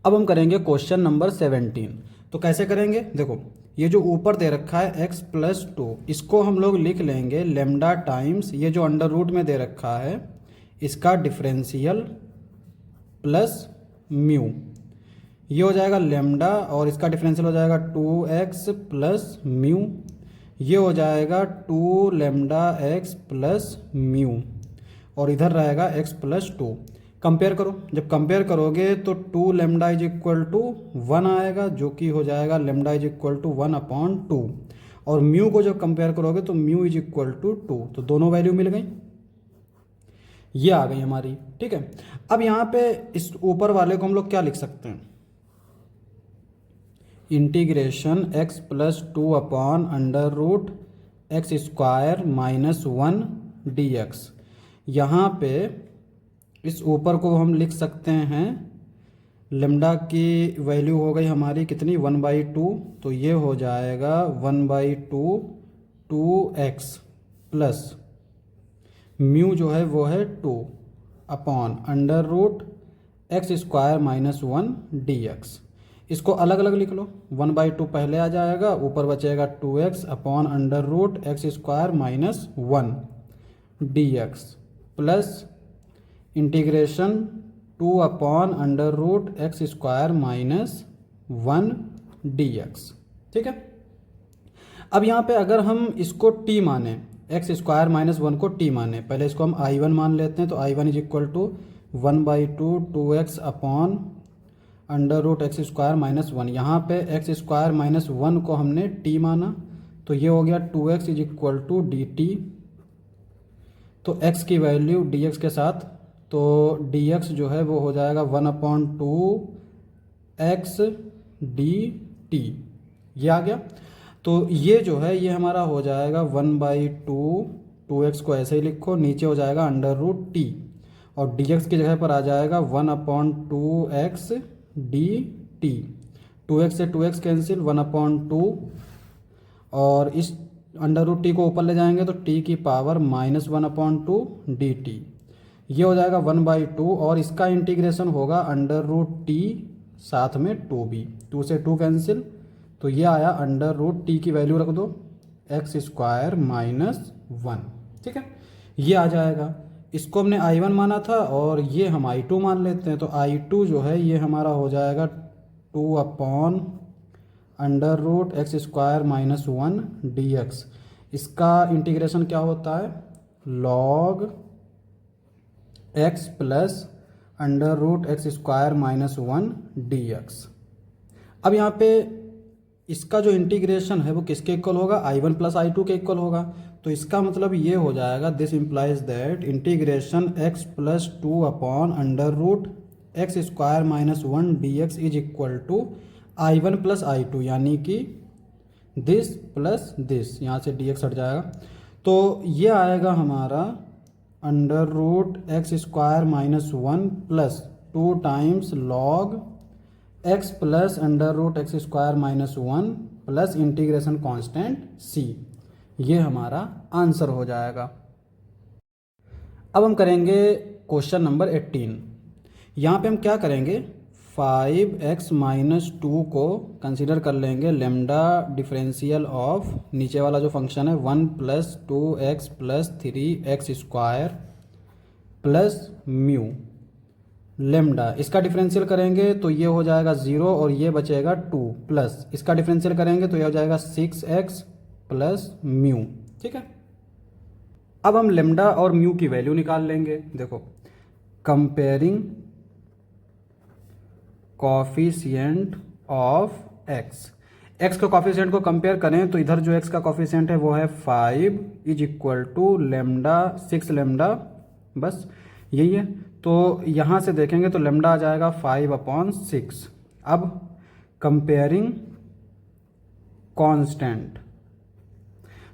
[SPEAKER 1] अब हम करेंगे क्वेश्चन नंबर 17। तो कैसे करेंगे, देखो ये जो ऊपर दे रखा है x प्लस 2, इसको हम लोग लिख लेंगे लेमडा टाइम्स ये जो अंडर रूट में दे रखा है इसका डिफरेंशियल प्लस म्यू, ये हो जाएगा लेमडा, और इसका डिफरेंशियल हो जाएगा 2x प्लस म्यू, ये हो जाएगा 2 लेमडा x प्लस म्यू, और इधर रहेगा x प्लस 2। कंपेयर करो, जब कंपेयर करोगे तो 2 लेमडा इज इक्वल टू 1 आएगा, जो कि हो जाएगा लेमडा इज इक्वल टू 1/2, और म्यू को जब कंपेयर करोगे तो म्यू इज इक्वल टू 2, तो दोनों वैल्यू मिल गई, ये आ गई हमारी। ठीक है, अब यहाँ पे इस ऊपर वाले को हम लोग क्या लिख सकते हैं, integration x plus 2 upon under root x square minus 1 dx। यहाँ पे इस ऊपर को हम लिख सकते हैं, लेमडा की वैल्यू हो गई हमारी कितनी 1/2, तो ये हो जाएगा 1/2 2x प्लस म्यू जो है वो है 2 upon under root x square minus 1 dx। इसको अलग अलग लिख लो, 1/2 पहले आ जाएगा, ऊपर बचेगा 2x upon under root x square minus 1 dx plus integration 2 upon under root x square minus 1 dx। ठीक है, अब यहाँ पे अगर हम इसको t माने, एक्स स्क्वायर माइनस 1 को t माने, पहले इसको हम i1 मान लेते हैं, तो i1 is equal to 1/2 2x upon under root x square minus 1। यहाँ पे एक्स स्क्वायर माइनस 1 को हमने t माना, तो ये हो गया 2x is equal to dt। तो x की वैल्यू dx के साथ, तो dx जो है वो हो जाएगा 1/2 x डी टी, ये आ गया। तो ये जो है ये हमारा हो जाएगा 1/2, 2x को ऐसे ही लिखो, नीचे हो जाएगा √t और dx की जगह पर आ जाएगा 1/2x dt। 2x से 2x कैंसिल, 1/2 और इस √t को ऊपर ले जाएंगे तो t की पावर -1/2 dt। ये हो जाएगा 1/2 और इसका इंटीग्रेशन होगा √t साथ में 2b, 2 से 2 कैंसिल, तो ये आया √t की वैल्यू रख दो x² -1, ठीक है, ये आ जाएगा। इसको हमने I1 माना था और ये हम I2 मान लेते हैं, तो I2 जो है ये हमारा हो जाएगा 2/√x² -1 dx। इसका इंटीग्रेशन क्या होता है, log x plus √x² -1 dx। अब यहाँ पे इसका जो इंटीग्रेशन है वो किसके इक्वल होगा, I1 प्लस I2 के इक्वल होगा। तो इसका मतलब ये हो जाएगा, this implies that integration x plus 2/√x² -1 dx is equal to I1 plus I2, यानी कि दिस प्लस दिस, यहाँ से dx हट जाएगा। तो ये आएगा हमारा √x² -1 plus 2 times log x plus √x² -1 plus integration constant c, ये हमारा आंसर हो जाएगा। अब हम करेंगे क्वेश्चन नंबर 18। यहाँ पे हम क्या करेंगे, 5x - 2 को कंसीडर कर लेंगे लेमडा डिफरेंशियल ऑफ, नीचे वाला जो फंक्शन है 1 + 2x + 3x² plus mu lambda, इसका डिफरेंशियल करेंगे तो ये हो जाएगा 0 और ये बचेगा 2, प्लस इसका डिफरेंशियल करेंगे तो ये हो जाएगा 6x प्लस म्यू, ठीक है। अब हम लेमडा और म्यू की वैल्यू निकाल लेंगे। देखो, comparing coefficient of x, x के कॉफिशिएंट को कंपेयर करें तो इधर जो x का कॉफिशिएंट है वो है 5 is equal to lambda 6 lambda, बस यही है। तो यहाँ से देखेंगे तो लेमडा आ जाएगा 5/6। अब कंपेयरिंग कांस्टेंट,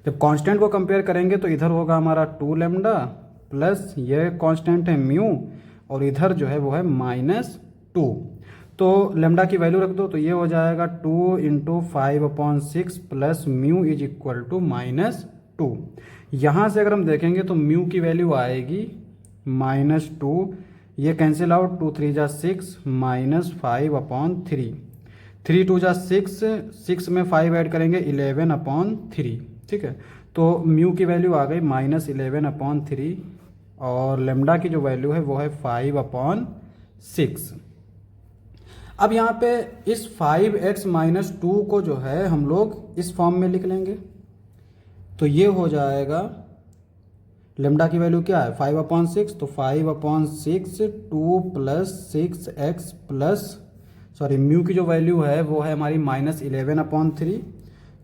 [SPEAKER 1] जब कांस्टेंट को कंपेयर करेंगे तो इधर होगा हमारा 2 लेमडा प्लस ये कांस्टेंट है म्यू और इधर जो है वो है -2। तो लेमडा की वैल्यू रख दो तो ये हो जाएगा 2 × 5/6 plus mu is equal to -2। यहाँ से अगर हम देखेंगे तो म्यू की वैल्यू आएगी -2, ये कैंसिल आउट, 2 × 3 = 6 -5/3, 3 × 2 = 6, 6 में 5 ऐड करेंगे 11/3, ठीक है। तो म्यू की वैल्यू आ गई -11/3 और लेमडा की जो वैल्यू है वो है 5/6। अब यहाँ पे इस 5x - 2 को जो है हम लोग इस फॉर्म में लिख लेंगे, तो ये हो जाएगा, लेमडा की वैल्यू क्या है 5/6, तो 5/6 2 + 6x प्लस, सॉरी म्यू की जो वैल्यू है वो है हमारी -11/3,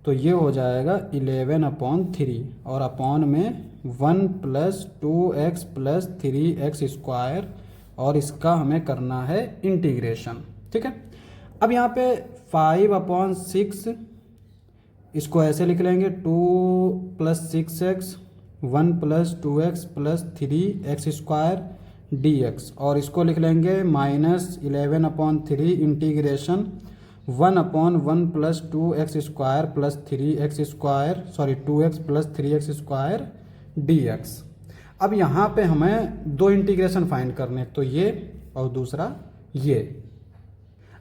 [SPEAKER 1] तो ये हो जाएगा 11/3 और अपॉन में 1 + 2x + 3x² और इसका हमें करना है इंटीग्रेशन, ठीक है। अब यहाँ पे 5/6 इसको ऐसे लिख लेंगे 2 + 6x 1 + 2x + 3x² dx और इसको लिख लेंगे -11/3 integration 1/1 + 2x² + 3x², sorry 2x + 3x² dx। अब यहाँ पे हमें दो इंटीग्रेशन फाइंड करने, तो ये और दूसरा ये।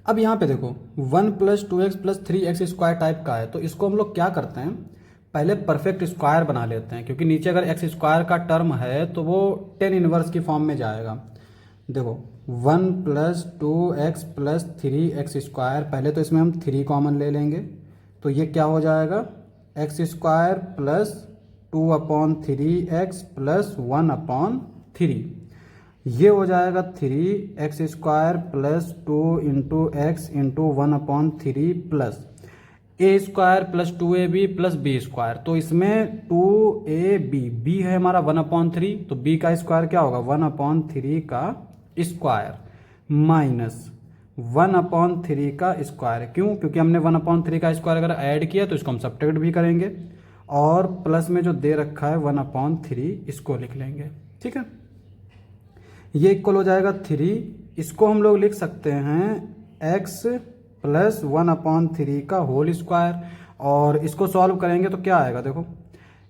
[SPEAKER 1] अब यहाँ पे देखो 1 + 2x + 3x² टाइप का है, तो इसको हम लोग क्या करते हैं, पहले परफेक्ट स्क्वायर बना लेते हैं, क्योंकि नीचे अगर x² का टर्म है तो वो tan इनवर्स की फॉर्म में जाएगा। देखो 1 + 2x + 3x², पहले तो इसमें हम 3 कॉमन ले लेंगे, तो ये क्या हो जाएगा x² + 2/3x + 1/3, ये हो जाएगा 3x² + 2 × x × 1/3 plus a² + 2ab + b²। तो इसमें 2ab, b है हमारा 1/3, तो b का स्क्वायर क्या होगा 1/3 का स्क्वायर, माइनस 1/3 का स्क्वायर। क्यों? क्योंकि हमने 1/3 का स्क्वायर अगर ऐड किया तो इसको हम सब्ट्रैक्ट भी करेंगे, और प्लस में जो दे रखा है 1/3 इसको लिख लेंगे। ठीक है, ये इक्वल हो जाएगा 3। इसको हम लोग लिख सकते हैं x प्लस 1/3 का होल स्क्वायर, और इसको सॉल्व करेंगे तो क्या आएगा? देखो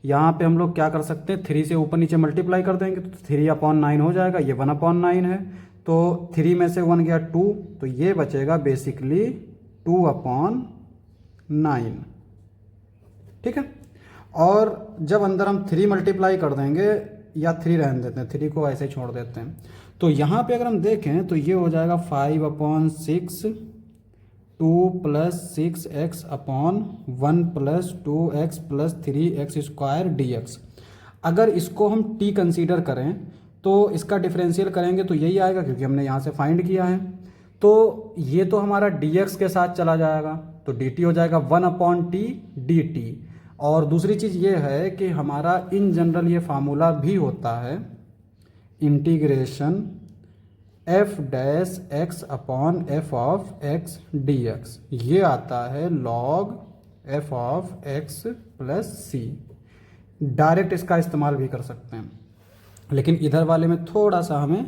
[SPEAKER 1] यहाँ पे हम लोग क्या कर सकते हैं, 3 से ऊपर नीचे मल्टीप्लाई कर देंगे तो 3/9 हो जाएगा। ये 1/9 है, तो 3 में से 1 गया 2, तो ये बचेगा बेसिकली 2/9। ठीक है, और जब अंदर हम 3 मल्टीप्लाई कर देंगे, या 3 रहने देते हैं, 3 को ऐसे ही छोड़ देते हैं, तो यहाँ पे अगर हम देखें तो ये हो जाएगा 5/6 2 + 6x/1 + 2x + 3x square dx। अगर इसको हम t कंसीडर करें तो इसका डिफरेंशियल करेंगे तो यही आएगा, क्योंकि हमने यहाँ से फाइंड किया है। तो ये तो हमारा dx के साथ चला जाएगा, तो dt हो जाएगा 1/t dt। और दूसरी चीज़ ये है कि हमारा इन जनरल ये फार्मूला भी होता है इंटीग्रेशन f'(x/f(x) dx। ये आता है log f(x + c)। डायरेक्ट इसका इस्तेमाल भी कर सकते हैं, लेकिन इधर वाले में थोड़ा सा हमें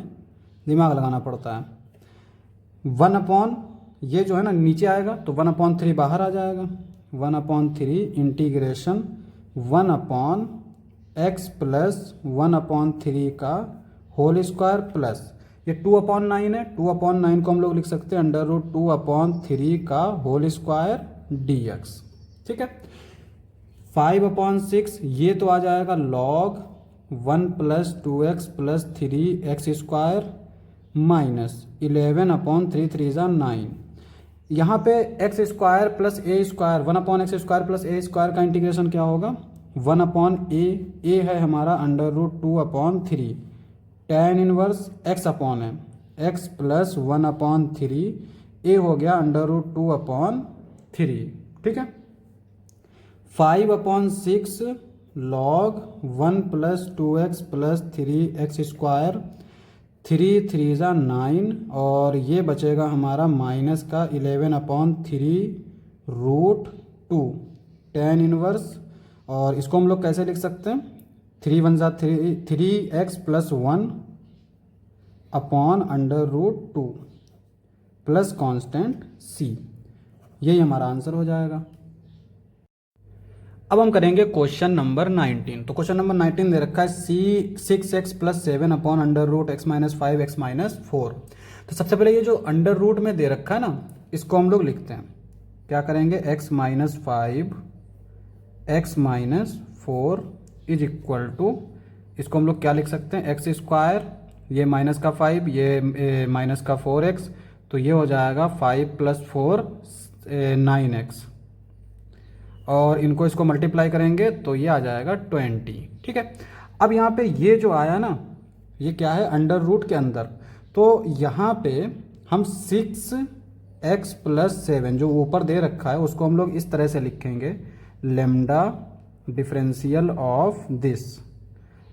[SPEAKER 1] दिमाग लगाना पड़ता है। 1/, ये जो है ना नीचे आएगा तो 1/3 बाहर आ जाएगा। 1/3 इंटीग्रेशन 1/x + 1/3 का होल स्क्वायर प्लस ये 2/9 है, 2/9 को हम लोग लिख सकते हैं √2/3 का होल स्क्वायर dx। ठीक है, 5/6 ये तो आ जाएगा log 1 + 2x + 3x square minus 11/3 3 = 9। यहाँ पे x square plus a square 1/x square plus a square का इंटीग्रेशन क्या होगा? 1/a, a है हमारा √2/3 tan इनवर्स x/है, x + 1/3 a हो गया √2/3। ठीक है, 5/6 log 1 + 2x + 3x स्क्वायर 3 3 = 9, और ये बचेगा हमारा माइनस का 11/3 √2 tan इनवर्स। और इसको हम लोग कैसे लिख सकते हैं? 3 1 = 3x + 1 √2 प्लस कांस्टेंट c। यही हमारा आंसर हो जाएगा। अब हम करेंगे क्वेश्चन नंबर 19। तो क्वेश्चन नंबर 19 दे रखा है 6x + 7 √x - 5x - 4। तो सबसे पहले ये जो अंडर रूट में दे रखा है ना, इसको हम लोग लिखते हैं। क्या करेंगे? x - 5 x - 4 is equal to, इसको हम लोग क्या लिख सकते हैं? x स्क्वायर, ये माइनस का 5, ये माइनस का 4x, तो ये हो जाएगा 5 + 4 9x, और इनको इसको मल्टीप्लाई करेंगे तो ये आ जाएगा 20। ठीक है, अब यहाँ पे ये जो आया ना, ये क्या है? अंडर रूट के अंदर। तो यहाँ पे हम 6x + 7 जो ऊपर दे रखा है उसको हम लोग इस तरह से लिखेंगे, lambda differential of this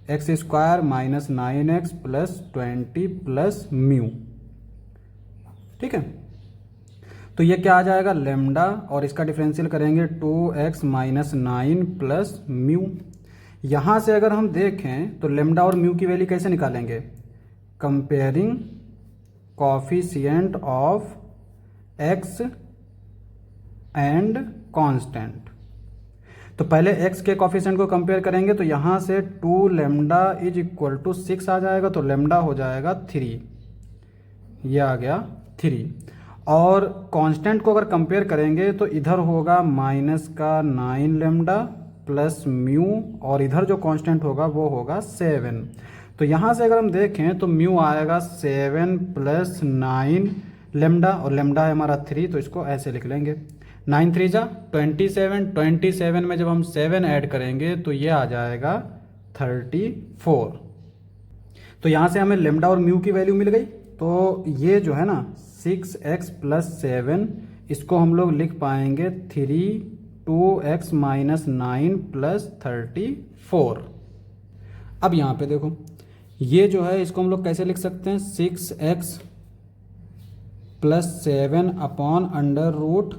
[SPEAKER 1] x square minus 9x + 20 + mu. ठीक है, तो ये क्या आ जाएगा? लेमडा, और इसका डिफरेंशियल करेंगे 2x - 9 + म्यू। यहाँ से अगर हम देखें तो लेमडा और म्यू की वैल्यू कैसे निकालेंगे? Comparing coefficient of x and constant. तो पहले x के कोफिशिएंट को कंपेयर करेंगे तो यहाँ से 2 लेमडा इज इक्वल टू 6 आ जाएगा, तो लेमडा हो जाएगा 3, ये आ गया 3। और कांस्टेंट को अगर कंपेयर करेंगे तो इधर होगा माइनस का 9 लेमडा प्लस म्यू, और इधर जो कांस्टेंट होगा वो होगा 7। तो यहाँ से अगर हम देखें तो म्यू आएगा 7 + 9 लेमडा, और लेमडा है हमारा 3, तो इसको ऐसे लिख लेंगे। 9 3 = 27, 27 में जब हम 7 ऐड करेंगे तो ये आ जाएगा 34। तो यहाँ से हमें लेमडा और म्यू की वैल्यू मिल गई। तो ये जो है ना 6x + 7, इसको हम लोग लिख पाएंगे 2x - 9 + 34। अब यहाँ पे देखो, ये जो है इसको हम लोग कैसे लिख सकते हैं? 6x plus 7 upon under root,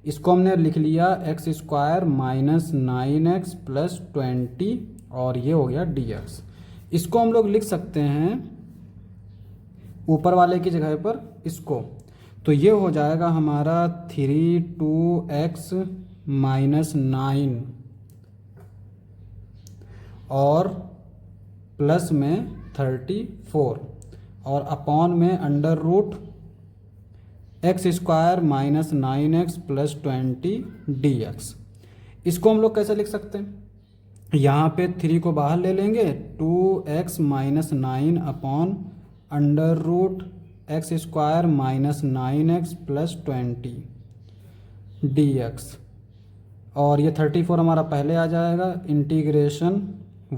[SPEAKER 1] इसको हमने लिख लिया x square minus 9x plus 20 और ये हो गया dx। इसको हम लोग लिख सकते हैं ऊपर वाले की जगह पर इसको, तो ये हो जाएगा हमारा 3 2x माइनस 9 और प्लस में 34 और अपॉन में under root x square minus 9x plus 20 dx। इसको हम लोग कैसे लिख सकते हैं, यहाँ पे 3 को बाहर ले लेंगे, 2x minus 9 upon under root x square minus 9x plus 20 dx और ये 34 हमारा पहले आ जाएगा, integration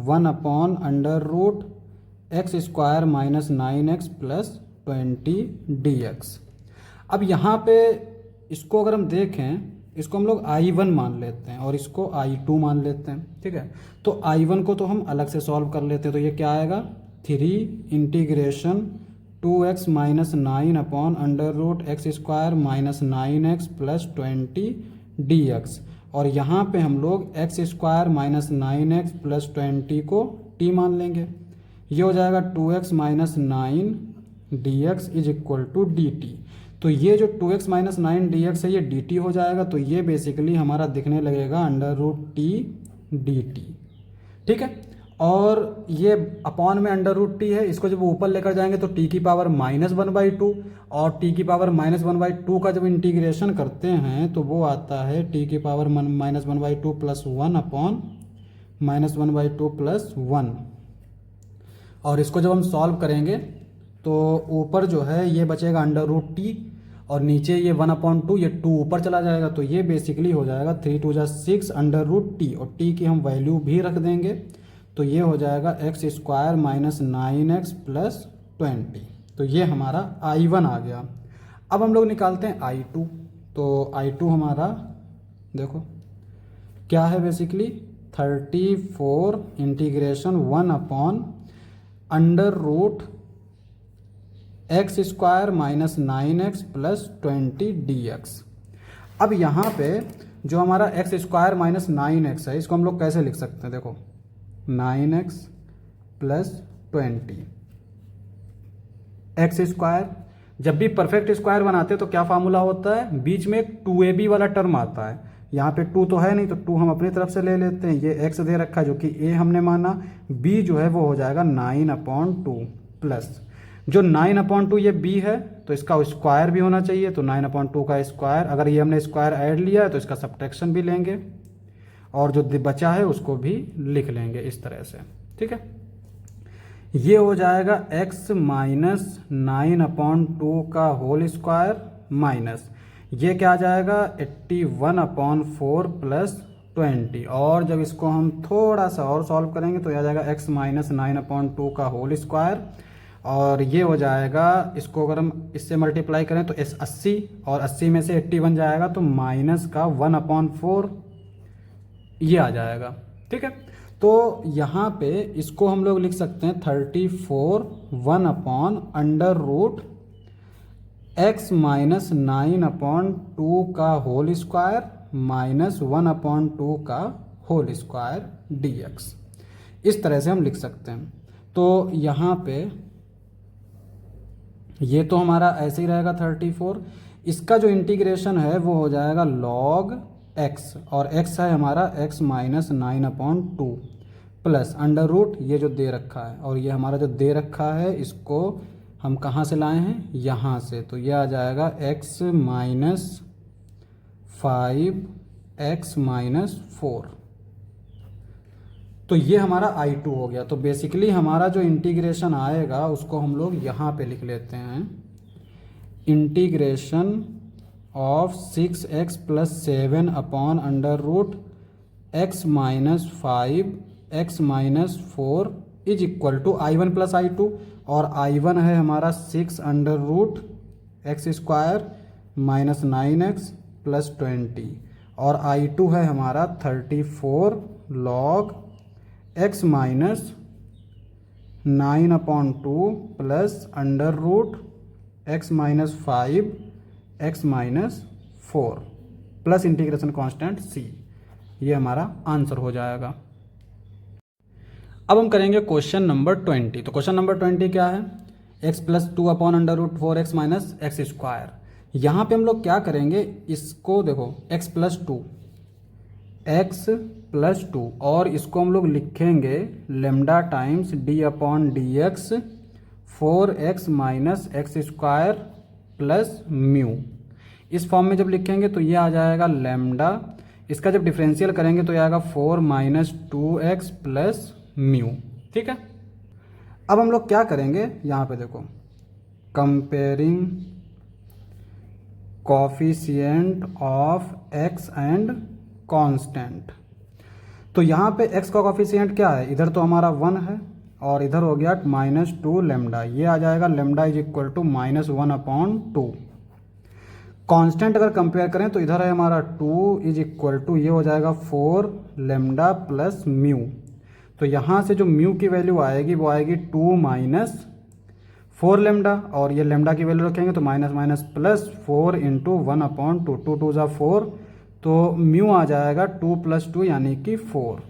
[SPEAKER 1] 1 upon under root x square minus 9x plus 20 dx। अब यहाँ पे इसको अगर हम देखें, इसको हम लोग I1 मान लेते हैं और इसको I2 मान लेते हैं, ठीक है। तो I1 को तो हम अलग से सॉल्व कर लेते हैं, तो ये क्या आएगा 3 integration 2x minus 9 upon under root x square minus 9x plus 20 dx और यहाँ पे हम लोग x square minus 9x plus 20 को t मान लेंगे। ये हो जाएगा 2x minus 9 dx is equal to dt। तो ये जो 2x माइनस 9 dx है ये dt हो जाएगा, तो ये बेसिकली हमारा दिखने लगेगा अंडर रूट t dt, ठीक है। और ये अपॉन में अंडर रूट टी है, इसको जब ऊपर लेकर जाएंगे तो t की पावर -1/2 और t की पावर -1/2 का जब इंटीग्रेशन करते हैं तो वो आता है t की पावर -1/2 प्लस 1 अपॉन -1/2 प्लस 1। और इसको जब हम सॉल्व करेंगे तो ऊपर जो है ये बचेगा अंडर रूट टी और नीचे ये 1/2, ये 2 ऊपर चला जाएगा, तो ये बेसिकली हो जाएगा 3 2 6 अंडर रूट टी और टी की हम वैल्यू भी रख देंगे, तो ये हो जाएगा x square minus 9x plus 20। तो ये हमारा I1 आ गया। अब हम लोग निकालते हैं I2, तो I2 हमारा देखो क्या है basically 34 integration 1 upon under root x square minus 9x plus 20 dx। अब यहाँ पे जो हमारा एक्स स्क्वायर माइनस 9x है इसको हम लोग कैसे लिख सकते हैं, देखो 9x प्लस 20 एक्स स्क्वायर। जब भी परफेक्ट स्क्वायर बनाते हैं तो क्या फार्मूला होता है, बीच में एक 2ab वाला टर्म आता है। यहाँ पे 2 तो है नहीं तो 2 हम अपनी तरफ से ले लेते हैं, ये x दे रखा है जो कि a हमने माना, b जो है वो हो जाएगा 9/2 प्लस जो 9/2 ये b है तो इसका स्क्वायर भी होना चाहिए, तो 9/2 का स्क्वायर, अगर ये हमने स्क्वायर ऐड लिया है तो इसका सब्ट्रैक्शन भी लेंगे और जो बचा है उसको भी लिख लेंगे इस तरह से, ठीक है। ये हो जाएगा x माइनस 9/2 का होल स्क्वायर माइनस ये क्या आ जाएगा 81/4 प्लस 20 और जब इसको हम थोड़ा सा और सॉल्व करेंगे तो यह आ जाएगा x माइनस 9/2 का होल स्क्वायर और ये हो जाएगा, इसको अगर हम इससे मल्टीप्लाई करें तो 80 और 80 में से 81 जाएगा तो माइनस का 1/4 ये आ जाएगा, ठीक है। तो यहाँ पे इसको हम लोग लिख सकते हैं 34 1 upon under root x minus 9/2 का होल स्क्वायर माइनस 1/2 का होल स्क्वायर dx। इस तरह से हम लिख सकते हैं। तो यहाँ पे ये तो हमारा ऐसे ही रहेगा 34, इसका जो इंटीग्रेशन है वो हो जाएगा log x और x है हमारा x minus 9/2 plus under root ये जो दे रखा है और ये हमारा जो दे रखा है इसको हम कहाँ से लाए हैं, यहाँ से, तो ये आ जाएगा x माइनस 5x माइनस 4। तो ये हमारा I2 हो गया। तो बेसिकली हमारा जो इंटीग्रेशन आएगा उसको हम लोग यहाँ पे लिख लेते हैं, integration of 6x plus 7 upon under root x minus 5 x minus 4 is equal to I1 plus I2 और I1 है हमारा 6 अंडर root x square minus 9x plus 20 और I2 है हमारा 34 log x minus 9/2 plus under root x minus 5 x minus 4 plus integration constant c. ये हमारा आंसर हो जाएगा। अब हम करेंगे क्वेश्चन नंबर 20। तो क्वेश्चन नंबर 20 क्या है, x plus 2 upon under root 4x minus x square. यहाँ पे हम लोग क्या करेंगे, इसको देखो x प्लस 2 और इसको हम लोग लिखेंगे lambda times D upon D x 4x minus x square plus mu. इस फॉर्म में जब लिखेंगे तो ये आ जाएगा लेमडा, इसका जब डिफरेंशियल करेंगे तो ये आएगा 4 माइनस 2x प्लस म्यू। ठीक है, अब हम लोग क्या करेंगे, यहाँ पे देखो comparing coefficient of x and constant. तो यहाँ पे x का कॉफिशिएंट क्या है, इधर तो हमारा 1 है और इधर हो गया -2 लेमडा। ये आ जाएगा lambda is equal to -1/2। Constant अगर कंपेयर करें तो इधर है हमारा 2 इज इक्वल टू, ये हो जाएगा 4 लेमडा प्लस म्यू। तो यहाँ से जो म्यू की वैल्यू आएगी वो आएगी 2 माइनस 4 लेमडा, और ये लेमडा की वैल्यू रखेंगे तो माइनस माइनस प्लस 4 इंटू 1/2, 2 2 ज़ा 4, तो म्यू आ जाएगा 2 प्लस 2 यानी कि 4,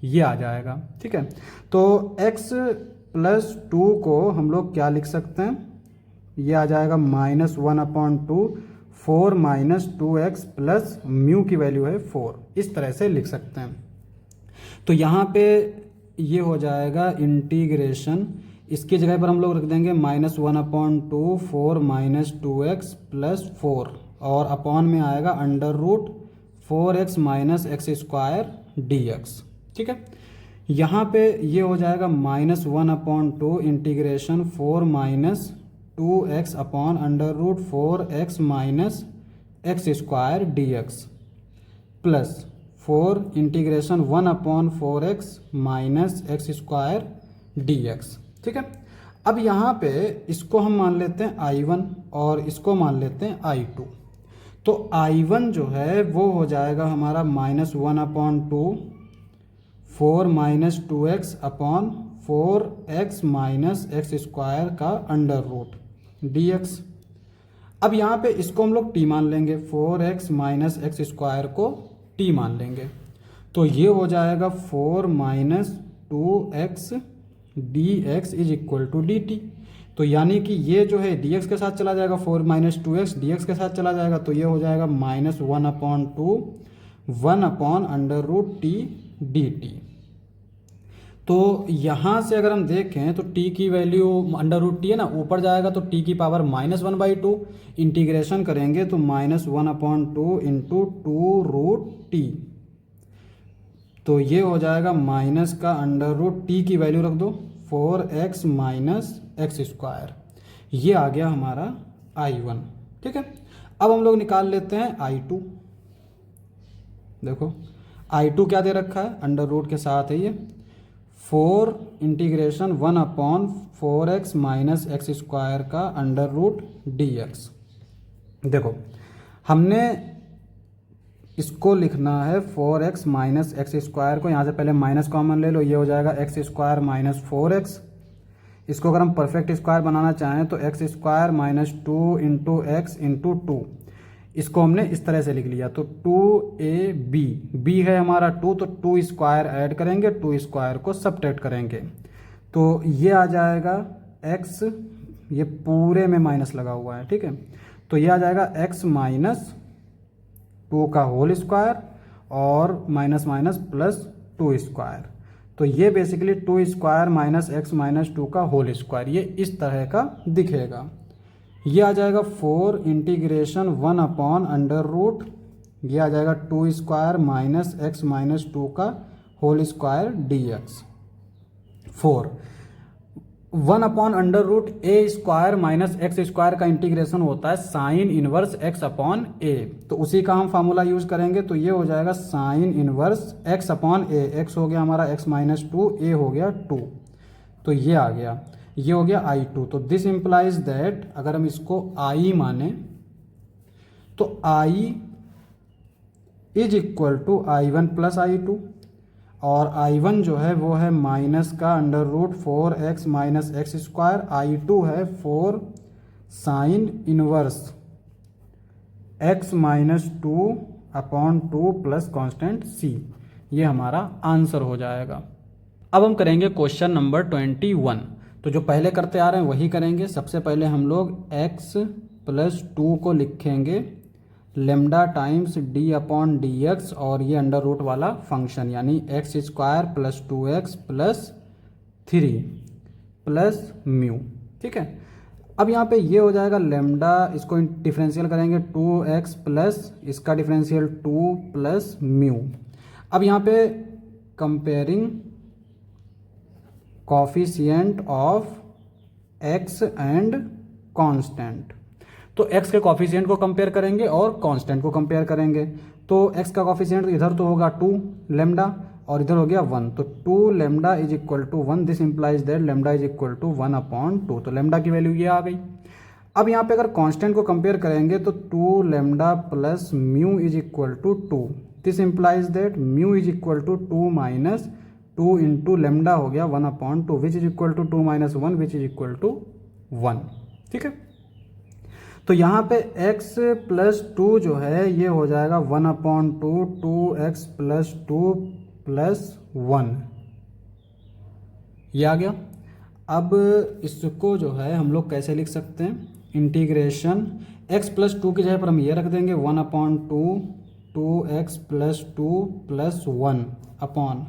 [SPEAKER 1] ये आ जाएगा। ठीक है, तो x प्लस 2 को हम लोग क्या लिख सकते हैं, ये आ जाएगा -1/2 4 माइनस 2x प्लस म्यू की वैल्यू है 4, इस तरह से लिख सकते हैं। तो यहाँ पे ये हो जाएगा इंटीग्रेशन, इसकी जगह पर हम लोग रख देंगे -1/2 4 माइनस 2x प्लस 4 और अपॉन में आएगा under root 4x minus x square dx। ठीक है, यहाँ पे ये हो जाएगा -1/2 integration 4 minus 2x upon under root 4x minus x square dx plus 4 integration 1/4x minus x square dx। ठीक है, अब यहाँ पे इसको हम मान लेते हैं I1 और इसको मान लेते हैं I2। तो I1 जो है वो हो जाएगा हमारा -1/2 4 minus 2x upon 4x minus x square का अंडर रूट dx। अब यहाँ पे इसको हम लोग t मान लेंगे, 4x माइनस एक्स स्क्वायर को t मान लेंगे, तो ये हो जाएगा 4 minus 2x dx is equal to dt। तो यानी कि ये जो है dx के साथ चला जाएगा, 4 माइनस 2x dx के साथ चला जाएगा, तो ये हो जाएगा -1/2 1/√t dt। तो यहाँ से अगर हम देखें तो t की वैल्यू √t है ना, ऊपर जाएगा तो t की पावर -1/2, इंटीग्रेशन करेंगे तो -1/2 इंटू 2√t, तो ये हो जाएगा माइनस का √t की वैल्यू रख दो 4x माइनस एक्स स्क्वायर, ये आ गया हमारा I1। ठीक है, अब हम लोग निकाल लेते हैं I2। देखो I2 क्या दे रखा है, अंडर रूट के साथ है ये 4 integration 1/4x minus x square का अंडर रूट dx। देखो हमने इसको लिखना है 4x माइनस एक्स स्क्वायर को, यहाँ से पहले माइनस कॉमन ले लो, ये हो जाएगा एक्स स्क्वायर माइनस 4x। इसको अगर हम परफेक्ट स्क्वायर बनाना चाहें तो x square minus 2 into x into 2, इसको हमने इस तरह से लिख लिया। तो 2ab, b है हमारा 2, तो 2 स्क्वायर ऐड करेंगे, 2 स्क्वायर को सब्ट्रैक्ट करेंगे, तो ये आ जाएगा x, ये पूरे में माइनस लगा हुआ है। ठीक है, तो ये आ जाएगा x माइनस 2 का होल स्क्वायर और माइनस माइनस प्लस 2 स्क्वायर, तो ये basically 2 square minus x minus 2 का होल स्क्वायर, ये इस तरह का दिखेगा। ये आ जाएगा 4 इंटीग्रेशन 1/√, ये आ जाएगा 2 स्क्वायर माइनस x माइनस 2 का whole square dx। 4 1/√a square minus x square का इंटीग्रेशन होता है sine inverse x upon a, तो उसी का हम फार्मूला यूज करेंगे, तो ये हो जाएगा sine inverse x upon a। x हो गया हमारा x माइनस 2, a हो गया 2, तो ये आ गया, ये हो गया I2। तो दिस इम्प्लाइज दैट अगर हम इसको I माने तो I is equal to I1 plus I2, और I1 जो है वो है माइनस का √4x minus x square, I2 है 4 sign inverse x minus 2/2 plus constant c, ये हमारा आंसर हो जाएगा। अब हम करेंगे क्वेश्चन नंबर 21। तो जो पहले करते आ रहे हैं वही करेंगे। सबसे पहले हम लोग x प्लस 2 को लिखेंगे लेमडा टाइम्स d/dx और ये अंडर रूट वाला फंक्शन यानी x square plus 2x plus 3 plus mu. ठीक है, अब यहाँ पे ये हो जाएगा लेमडा, इसको डिफरेंशियल करेंगे 2x प्लस इसका डिफरेंशियल 2 प्लस म्यू। अब यहाँ पे comparing coefficient of x and constant, तो x के कॉफिशिएंट को कंपेयर करेंगे और कांस्टेंट को कंपेयर करेंगे। तो x का कॉफिशिएंट इधर तो होगा 2 लेमडा और इधर हो गया 1, तो 2 lambda is equal to 1, this implies that lambda is equal to 1/2, तो लेमडा की वैल्यू ये आ गई। अब यहाँ पे अगर कांस्टेंट को कंपेयर करेंगे तो 2 lambda plus mu is equal to 2, this implies that mu is equal to 2 minus 2 into lambda हो गया 1/2 which is equal to 2 minus 1 which is equal to 1। ठीक है, तो यहाँ पे x प्लस 2 जो है ये हो जाएगा 1/2 2x प्लस 2 प्लस 1, ये आ गया। अब इसको जो है हम लोग कैसे लिख सकते हैं, इंटीग्रेशन x प्लस 2 की जगह पर हम ये रख देंगे 1/2 2x plus 2 plus 1 upon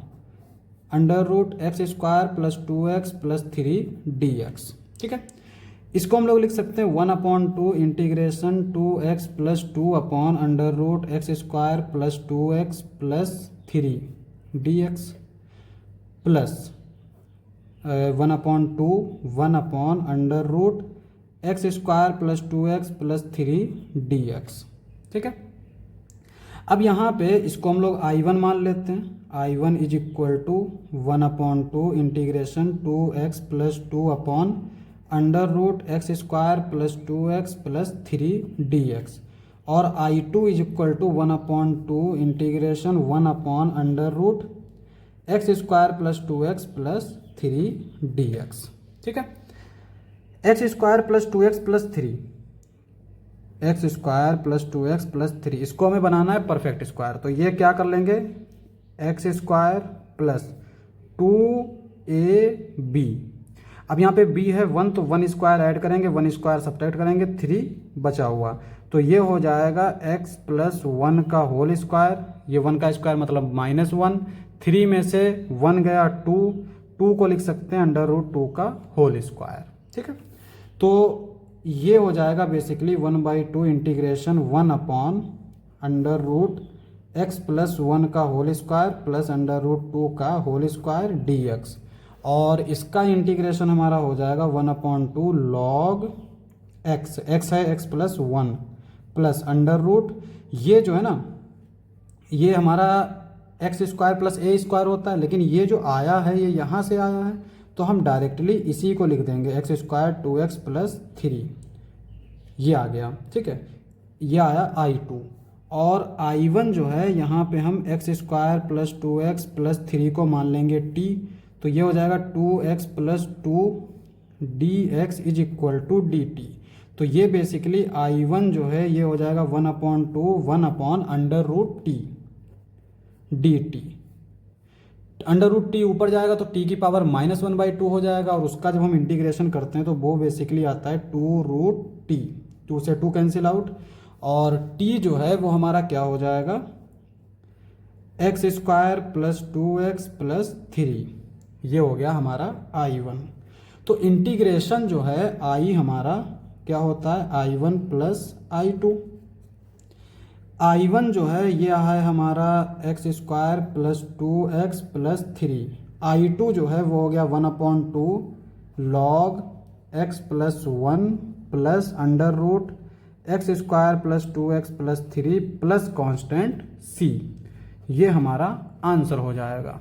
[SPEAKER 1] under root x square plus 2x plus 3 dx। ठीक है, इसको हम लोग लिख सकते हैं 1/2 integration 2x plus 2 upon under root x square plus 2x plus 3 dx plus 1/2 1 upon under root x square plus 2x plus 3 dx। ठीक है, अब यहाँ पे इसको हम लोग I1 मान लेते हैं, I1 is equal to 1/2 integration 2x plus 2 upon under root x square plus 2x plus 3 dx और I2 is equal to 1/2 integration 1 upon under root x square plus 2x plus 3 dx। ठीक है, x square plus 2x plus 3, x square plus 2x plus 3, इसको हमें बनाना है परफेक्ट स्क्वायर। तो ये क्या कर लेंगे, एक्स स्क्वायर प्लस 2ab, अब यहाँ पे b है 1 तो 1 स्क्वायर ऐड करेंगे, 1 स्क्वायर सब्ट्रैक्ट करेंगे, 3 बचा हुआ, तो ये हो जाएगा x प्लस 1 का होल स्क्वायर, ये 1 का स्क्वायर मतलब -1, 3 में से 1 गया 2 को लिख सकते हैं अंडर रूट 2 का होल स्क्वायर। ठीक है, तो ये हो जाएगा basically 1/2 integration 1 upon under root x plus 1 का whole square plus under root 2 का होल स्क्वायर dx और इसका इंटीग्रेशन हमारा हो जाएगा 1/2 लॉग x है x plus 1 plus under root, ये जो है ना ये हमारा x square plus a square होता है, लेकिन ये जो आया है ये यहाँ से आया है तो हम डायरेक्टली इसी को लिख देंगे एक्स स्क्वायर 2x प्लस 3, ये आ गया। ठीक है, ये आया I2 और I1 जो है यहाँ पे हम x square plus 2x plus 3 को मान लेंगे t, तो ये हो जाएगा 2x plus 2 dx is equal to dt। तो ये बेसिकली I1 जो है ये हो जाएगा 1/2 1 upon under root t dt, under root t ऊपर जाएगा तो t की पावर -1/2 हो जाएगा और उसका जब हम इंटीग्रेशन करते हैं तो वो बेसिकली आता है 2√t, 2 से 2 कैंसिल आउट और t जो है वो हमारा क्या हो जाएगा x square plus 2x plus 3, ये हो गया हमारा I1। तो इंटीग्रेशन जो है I हमारा क्या होता है I1 प्लस I2, I1 जो है ये है हमारा x square plus 2x plus 3, I2 जो है वो हो गया 1/2 log x plus 1 plus under root x square plus 2x plus 3 plus constant c, ये हमारा आंसर हो जाएगा।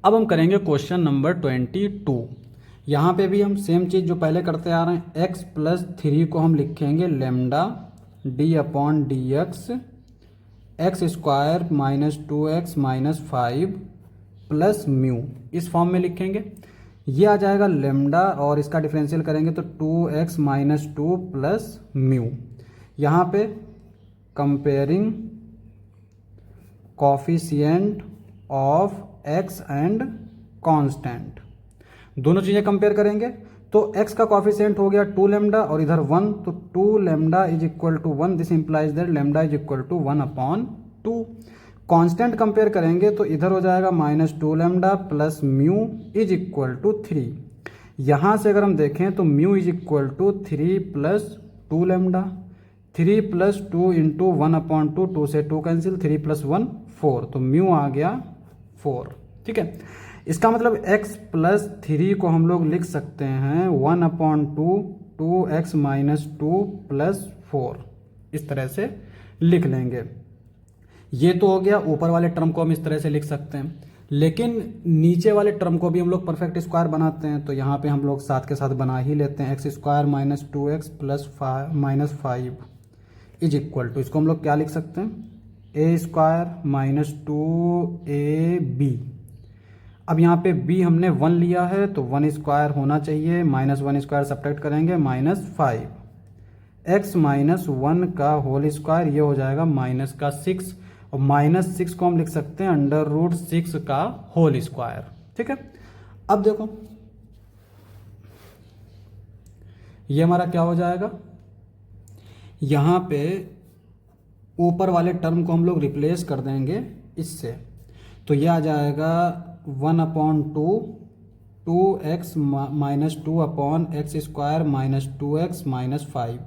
[SPEAKER 1] अब हम करेंगे क्वेश्चन नंबर 22। यहाँ पे भी हम सेम चीज़ जो पहले करते आ रहे हैं, x प्लस 3 को हम लिखेंगे lambda d/dx x square minus 2x minus 5 plus mu, इस फॉर्म में लिखेंगे। ये आ जाएगा लेमडा और इसका डिफरेंशियल करेंगे तो 2x माइनस 2 प्लस म्यू। यहाँ पे comparing coefficient of x and constant, दोनों चीज़ें कंपेयर करेंगे तो x का कॉफिशिएंट हो गया 2 लेमडा और इधर 1, तो 2 lambda is equal to 1, this implies that lambda is equal to 1/2। Constant compare करेंगे तो इधर हो जाएगा -2 lambda plus mu is equal to 3। यहाँ से अगर हम देखें तो mu is equal to 3 plus 2 lambda, 3 plus 2 into 1/2, 2 से 2 कैंसिल, 3 प्लस 1 4, तो म्यू आ गया 4। ठीक है, इसका मतलब x प्लस 3 को हम लोग लिख सकते हैं 1/2 2x माइनस 2 प्लस 4, इस तरह से लिख लेंगे। ये तो हो गया, ऊपर वाले टर्म को हम इस तरह से लिख सकते हैं, लेकिन नीचे वाले टर्म को भी हम लोग परफेक्ट स्क्वायर बनाते हैं, तो यहाँ पे हम लोग साथ के साथ बना ही लेते हैं। X square minus 2x plus -5 is equal to, इसको हम लोग क्या लिख सकते हैं, ए स्क्वायर माइनस 2ab। अब यहाँ पे b हमने 1 लिया है तो 1 स्क्वायर होना चाहिए, -1 स्क्वायर सब्ट्रैक्ट करेंगे -5, x माइनस 1 का होल स्क्वायर, ये हो जाएगा -6, और -6 को हम लिख सकते हैं √6 का होल स्क्वायर। ठीक है, अब देखो ये हमारा क्या हो जाएगा, यहाँ पे ऊपर वाले टर्म को हम लोग रिप्लेस कर देंगे इससे, तो ये आ जाएगा 1/2 2x minus 2 upon x square minus 2x minus 5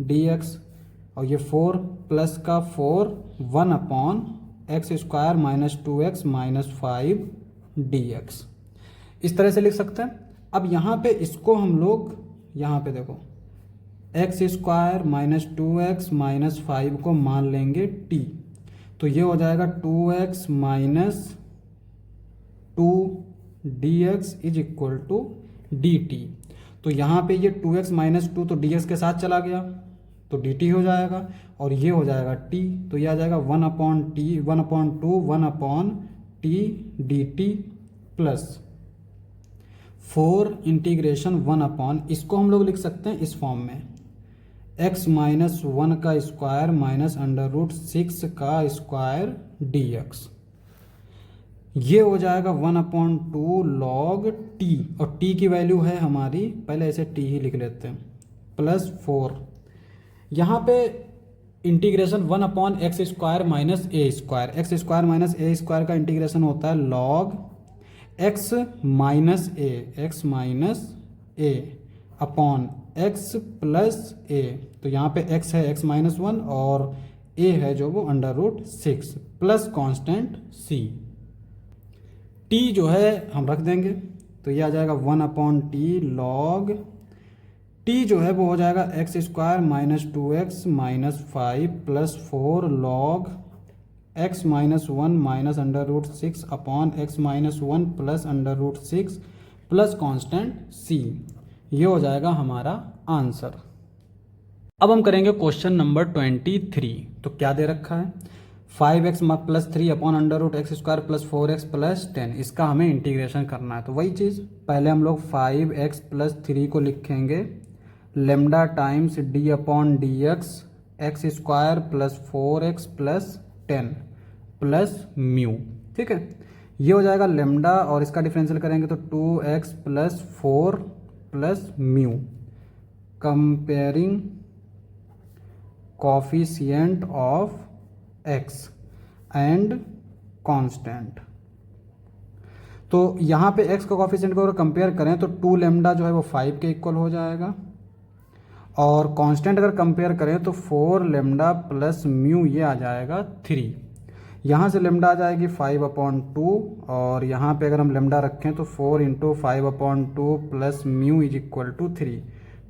[SPEAKER 1] dx, और ये 4 प्लस का 4 1/x square minus 2x minus 5 dx, इस तरह से लिख सकते हैं। अब यहाँ पे इसको हम लोग, यहाँ पे देखो x square minus 2x minus 5 को मान लेंगे t, तो ये हो जाएगा 2x minus 2 dx is equal to dt। तो यहाँ पे ये 2x माइनस 2 तो dx के साथ चला गया तो dt हो जाएगा, और ये हो जाएगा t, तो ये आ जाएगा 1/2 1/t dt प्लस 4 इंटीग्रेशन 1/, इसको हम लोग लिख सकते हैं इस फॉर्म में, x माइनस 1 का स्क्वायर माइनस √6 का स्क्वायर dx, ये हो जाएगा 1/2 log t, और t की वैल्यू है हमारी, पहले ऐसे t ही लिख लेते हैं, प्लस 4। यहाँ पे इंटीग्रेशन 1/x स्क्वायर माइनस ए स्क्वायर, एक्स स्क्वायर माइनस ए स्क्वायर का इंटीग्रेशन होता है log x minus A upon x plus a, तो यहाँ पे x है x माइनस 1 और a है जो वो √6 प्लस कांस्टेंट c, t जो है हम रख देंगे, तो ये आ जाएगा 1/t log t जो है वो हो जाएगा x square minus 2x minus 5 plus 4 log x minus 1 minus √6 upon x minus 1 plus √6 plus constant c, ये हो जाएगा हमारा आंसर। अब हम करेंगे क्वेश्चन नंबर 23। तो क्या दे रखा है, 5x plus 3 upon √x square plus 4x plus 10, इसका हमें इंटीग्रेशन करना है। तो वही चीज़, पहले हम लोग 5x प्लस 3 को लिखेंगे lambda times d upon dx x square plus 4x plus 10 plus mu. ठीक है, ये हो जाएगा लेमडा और इसका डिफरेंशियल करेंगे तो 2x plus 4 plus mu, comparing coefficient of x and constant. तो यहाँ पे x का कोफिशिएंट को अगर कंपेयर करें तो 2 लेमडा जो है वो 5 के इक्वल हो जाएगा, और कांस्टेंट अगर कंपेयर करें तो 4 लेमडा प्लस म्यू, ये आ जाएगा 3। यहाँ से लेमडा आ जाएगी 5/2, और यहाँ पे अगर हम लेमडा रखें तो 4 into 5/2 plus mu is equal to 3,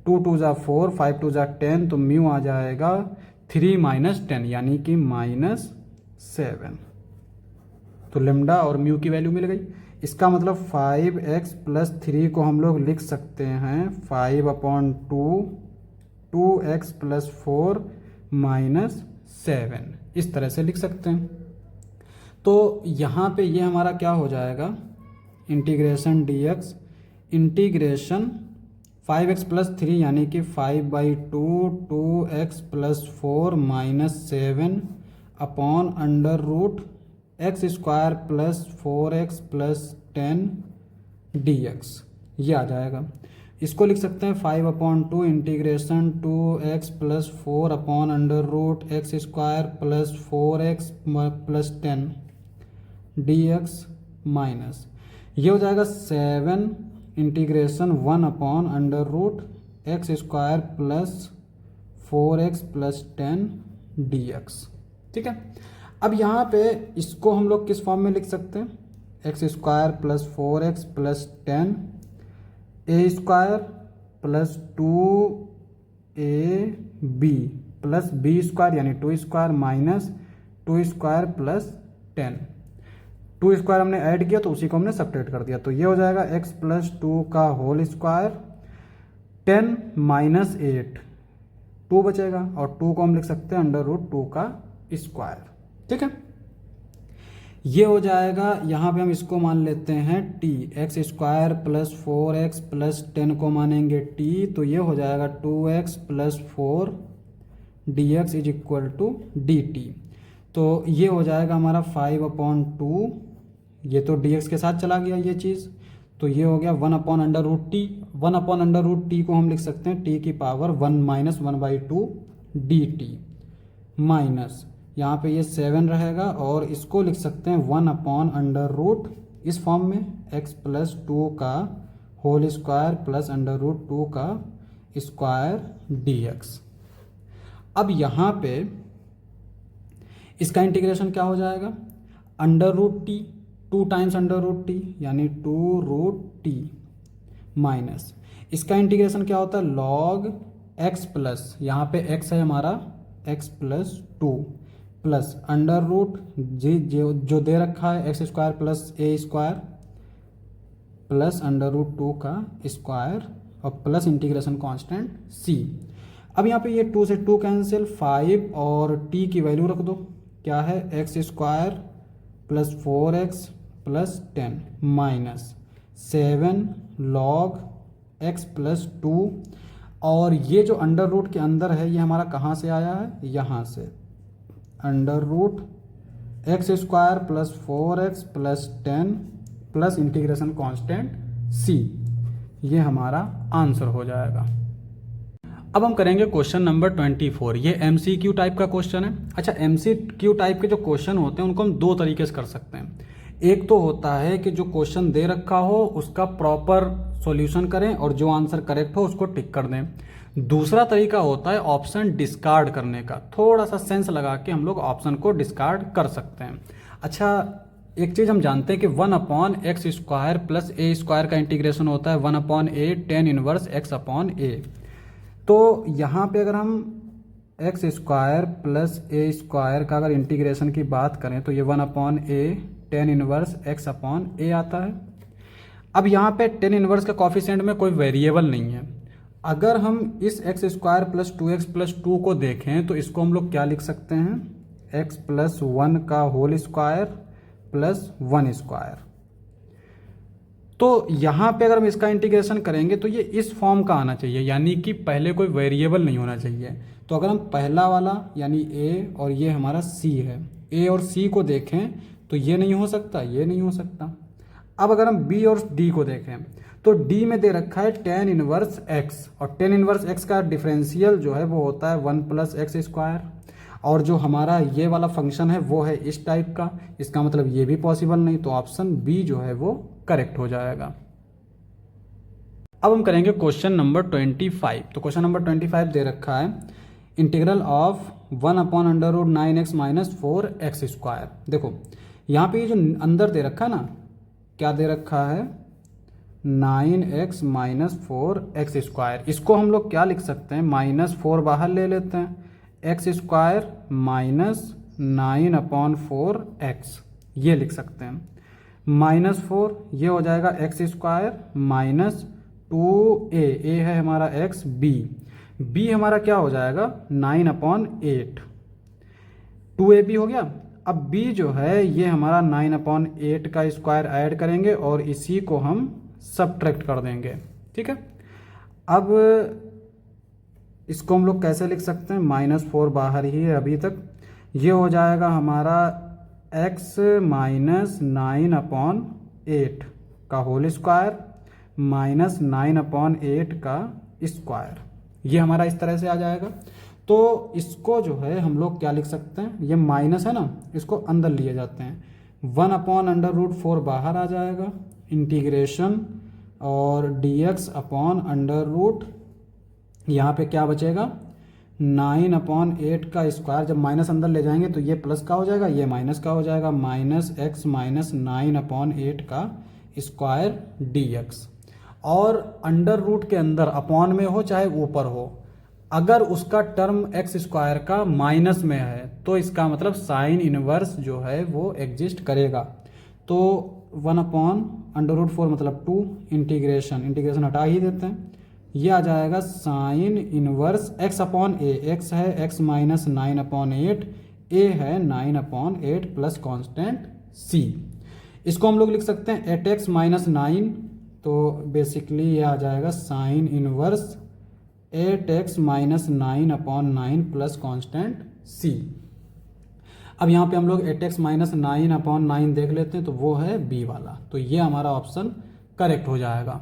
[SPEAKER 1] 2 2 ज़ा 4 5 2 ज़ा 10, तो म्यू आ जाएगा 3 माइनस 10 यानी कि -7। तो लेमडा और म्यू की वैल्यू मिल गई। इसका मतलब 5x प्लस 3 को हम लोग लिख सकते हैं 5/2 2x प्लस 4 -7, इस तरह से लिख सकते हैं। तो यहाँ पे ये हमारा क्या हो जाएगा, integration dx integration 5x plus 3 यानी कि 5/2 2x plus 4 minus 7 upon under root x square plus 4x plus 10 dx, ये आ जाएगा। इसको लिख सकते हैं 5/2 integration 2x plus 4 upon under root x square plus 4x plus 10 dx minus ये हो जाएगा 7 integration 1 upon under root x square plus 4x plus 10 dx। ठीक है, अब यहाँ पे इसको हम लोग किस फॉर्म में लिख सकते हैं, x square plus 4x plus 10 a square plus 2ab plus b square यानी 2 square minus 2 square plus 10। 2 square हमने ऐड किया तो उसी को हमने सब्ट्रैक्ट कर दिया, तो ये हो जाएगा x प्लस 2 का होल स्क्वायर 10 माइनस 8 2 बचेगा और 2 को हम लिख सकते हैं अंडर रूट 2 का स्क्वायर। ठीक है, ये हो जाएगा। यहाँ पे हम इसको मान लेते हैं t, x square plus 4x plus 10 को मानेंगे t, तो ये हो जाएगा 2x plus 4 dx is equal to dt। तो ये हो जाएगा हमारा 5/2, ये तो dx के साथ चला गया ये चीज़, तो ये हो गया 1/√t। 1/√t को हम लिख सकते हैं t की पावर 1 माइनस 1/2 dt माइनस यहाँ पे ये 7 रहेगा और इसको लिख सकते हैं 1/√, इस फॉर्म में x प्लस 2 का होल स्क्वायर प्लस √2 का स्क्वायर dx। अब यहाँ पे इसका इंटीग्रेशन क्या हो जाएगा, √t 2 टाइम्स √t यानी 2√t माइनस इसका इंटीग्रेशन क्या होता है log x प्लस, यहाँ पे x है हमारा x plus 2 plus under root जो दे रखा है x square plus a square plus under root 2 का स्क्वायर और प्लस इंटीग्रेशन कांस्टेंट c। अब यहाँ पे ये 2 से 2 कैंसिल, 5 और t की वैल्यू रख दो, क्या है x square plus 4x plus 10 minus 7 log x plus 2, और ये जो अंडर रूट के अंदर है ये हमारा कहाँ से आया है, यहाँ से under root x square plus 4x plus 10 plus integration constant c, ये हमारा आंसर हो जाएगा। अब हम करेंगे क्वेश्चन नंबर 24। ये MCQ टाइप का क्वेश्चन है। अच्छा, MCQ टाइप के जो क्वेश्चन होते हैं उनको हम दो तरीके से कर सकते हैं। एक तो होता है कि जो क्वेश्चन दे रखा हो उसका प्रॉपर सॉल्यूशन करें और जो आंसर करेक्ट हो उसको टिक कर दें। दूसरा तरीका होता है ऑप्शन डिस्कार्ड करने का, थोड़ा सा सेंस लगा के हम लोग ऑप्शन को डिस्कार्ड कर सकते हैं। अच्छा, एक चीज़ हम जानते हैं कि 1/x square plus a square का इंटीग्रेशन होता है 1/a tan इनवर्स x/a। तो यहाँ पे अगर हम x square plus a square का अगर इंटीग्रेशन की बात करें तो ये 1/a tan इनवर्स x/a आता है। अब यहाँ पे tan इनवर्स का कॉफिशिएंट में कोई वेरिएबल नहीं है। अगर हम इस x square plus 2x plus 2 को देखें तो इसको हम लोग क्या लिख सकते हैं, x प्लस 1 का होल स्क्वायर प्लस 1 स्क्वायर। तो यहाँ पे अगर हम इसका इंटीग्रेशन करेंगे तो ये इस फॉर्म का आना चाहिए, यानी कि पहले कोई वेरिएबल नहीं होना चाहिए। तो अगर हम पहला वाला यानी a और ये हमारा c है, a और c को देखें तो ये नहीं हो सकता, ये नहीं हो सकता। अब अगर हम b और d को देखें तो d में दे रखा है tan इनवर्स x, और tan इनवर्स x का डिफरेंशियल जो है वो होता है 1 प्लस एक्स स्क्वायर, और जो हमारा ये वाला फंक्शन है वो है इस टाइप का, इसका मतलब ये भी पॉसिबल नहीं, तो ऑप्शन बी जो है वो करेक्ट हो जाएगा। अब हम करेंगे क्वेश्चन नंबर 25। तो क्वेश्चन नंबर 25 दे रखा है integral of 1/√9x minus 4x square. देखो यहाँ पे ये जो अंदर दे रखा है ना, क्या दे रखा है 9x माइनस 4x स्क्वायर, इसको हम लोग क्या लिख सकते हैं, -4 बाहर ले लेते हैं, एक्स स्क्वायर माइनस 9/4x ये लिख सकते हैं, -4 ये हो जाएगा x square minus 2a, a है हमारा x, b हमारा क्या हो जाएगा 9/8, 2ab हो गया। अब b जो है ये हमारा 9/8 का स्क्वायर ऐड करेंगे और इसी को हम सब्ट्रैक्ट कर देंगे। ठीक है, अब इसको हम लोग कैसे लिख सकते हैं, -4 बाहर ही है अभी तक, ये हो जाएगा हमारा x माइनस 9/8 का होल स्क्वायर माइनस 9/8 का स्क्वायर, ये हमारा इस तरह से आ जाएगा। तो इसको जो है हम लोग क्या लिख सकते हैं, ये माइनस है ना, इसको अंदर लिए जाते हैं, 1/√4 बाहर आ जाएगा, इंटीग्रेशन और dx अपॉन अंडर रूट, यहाँ पे क्या बचेगा 9/8 का स्क्वायर, जब माइनस अंदर ले जाएंगे तो ये प्लस का हो जाएगा, ये माइनस का हो जाएगा, -x माइनस 9/8 का स्क्वायर dx। और अंडर रूट के अंदर अपॉन में हो चाहे ऊपर हो, अगर उसका टर्म एक्स स्क्वायर का माइनस में है तो इसका मतलब साइन इनवर्स जो है वो एग्जिस्ट करेगा। तो 1/√4 मतलब 2, इंटीग्रेशन हटा ही देते हैं, ये आ जाएगा साइन इनवर्स x अपॉन ए, x है x माइनस 9/8, a है 9/8 प्लस कॉन्स्टेंट c। इसको हम लोग लिख सकते हैं 8x माइनस 9, तो बेसिकली ये आ जाएगा sine inverse 8x minus 9/9 plus constant c। अब यहाँ पे हम लोग 8x माइनस 9/9 देख लेते हैं, तो वो है बी वाला, तो ये हमारा ऑप्शन करेक्ट हो जाएगा।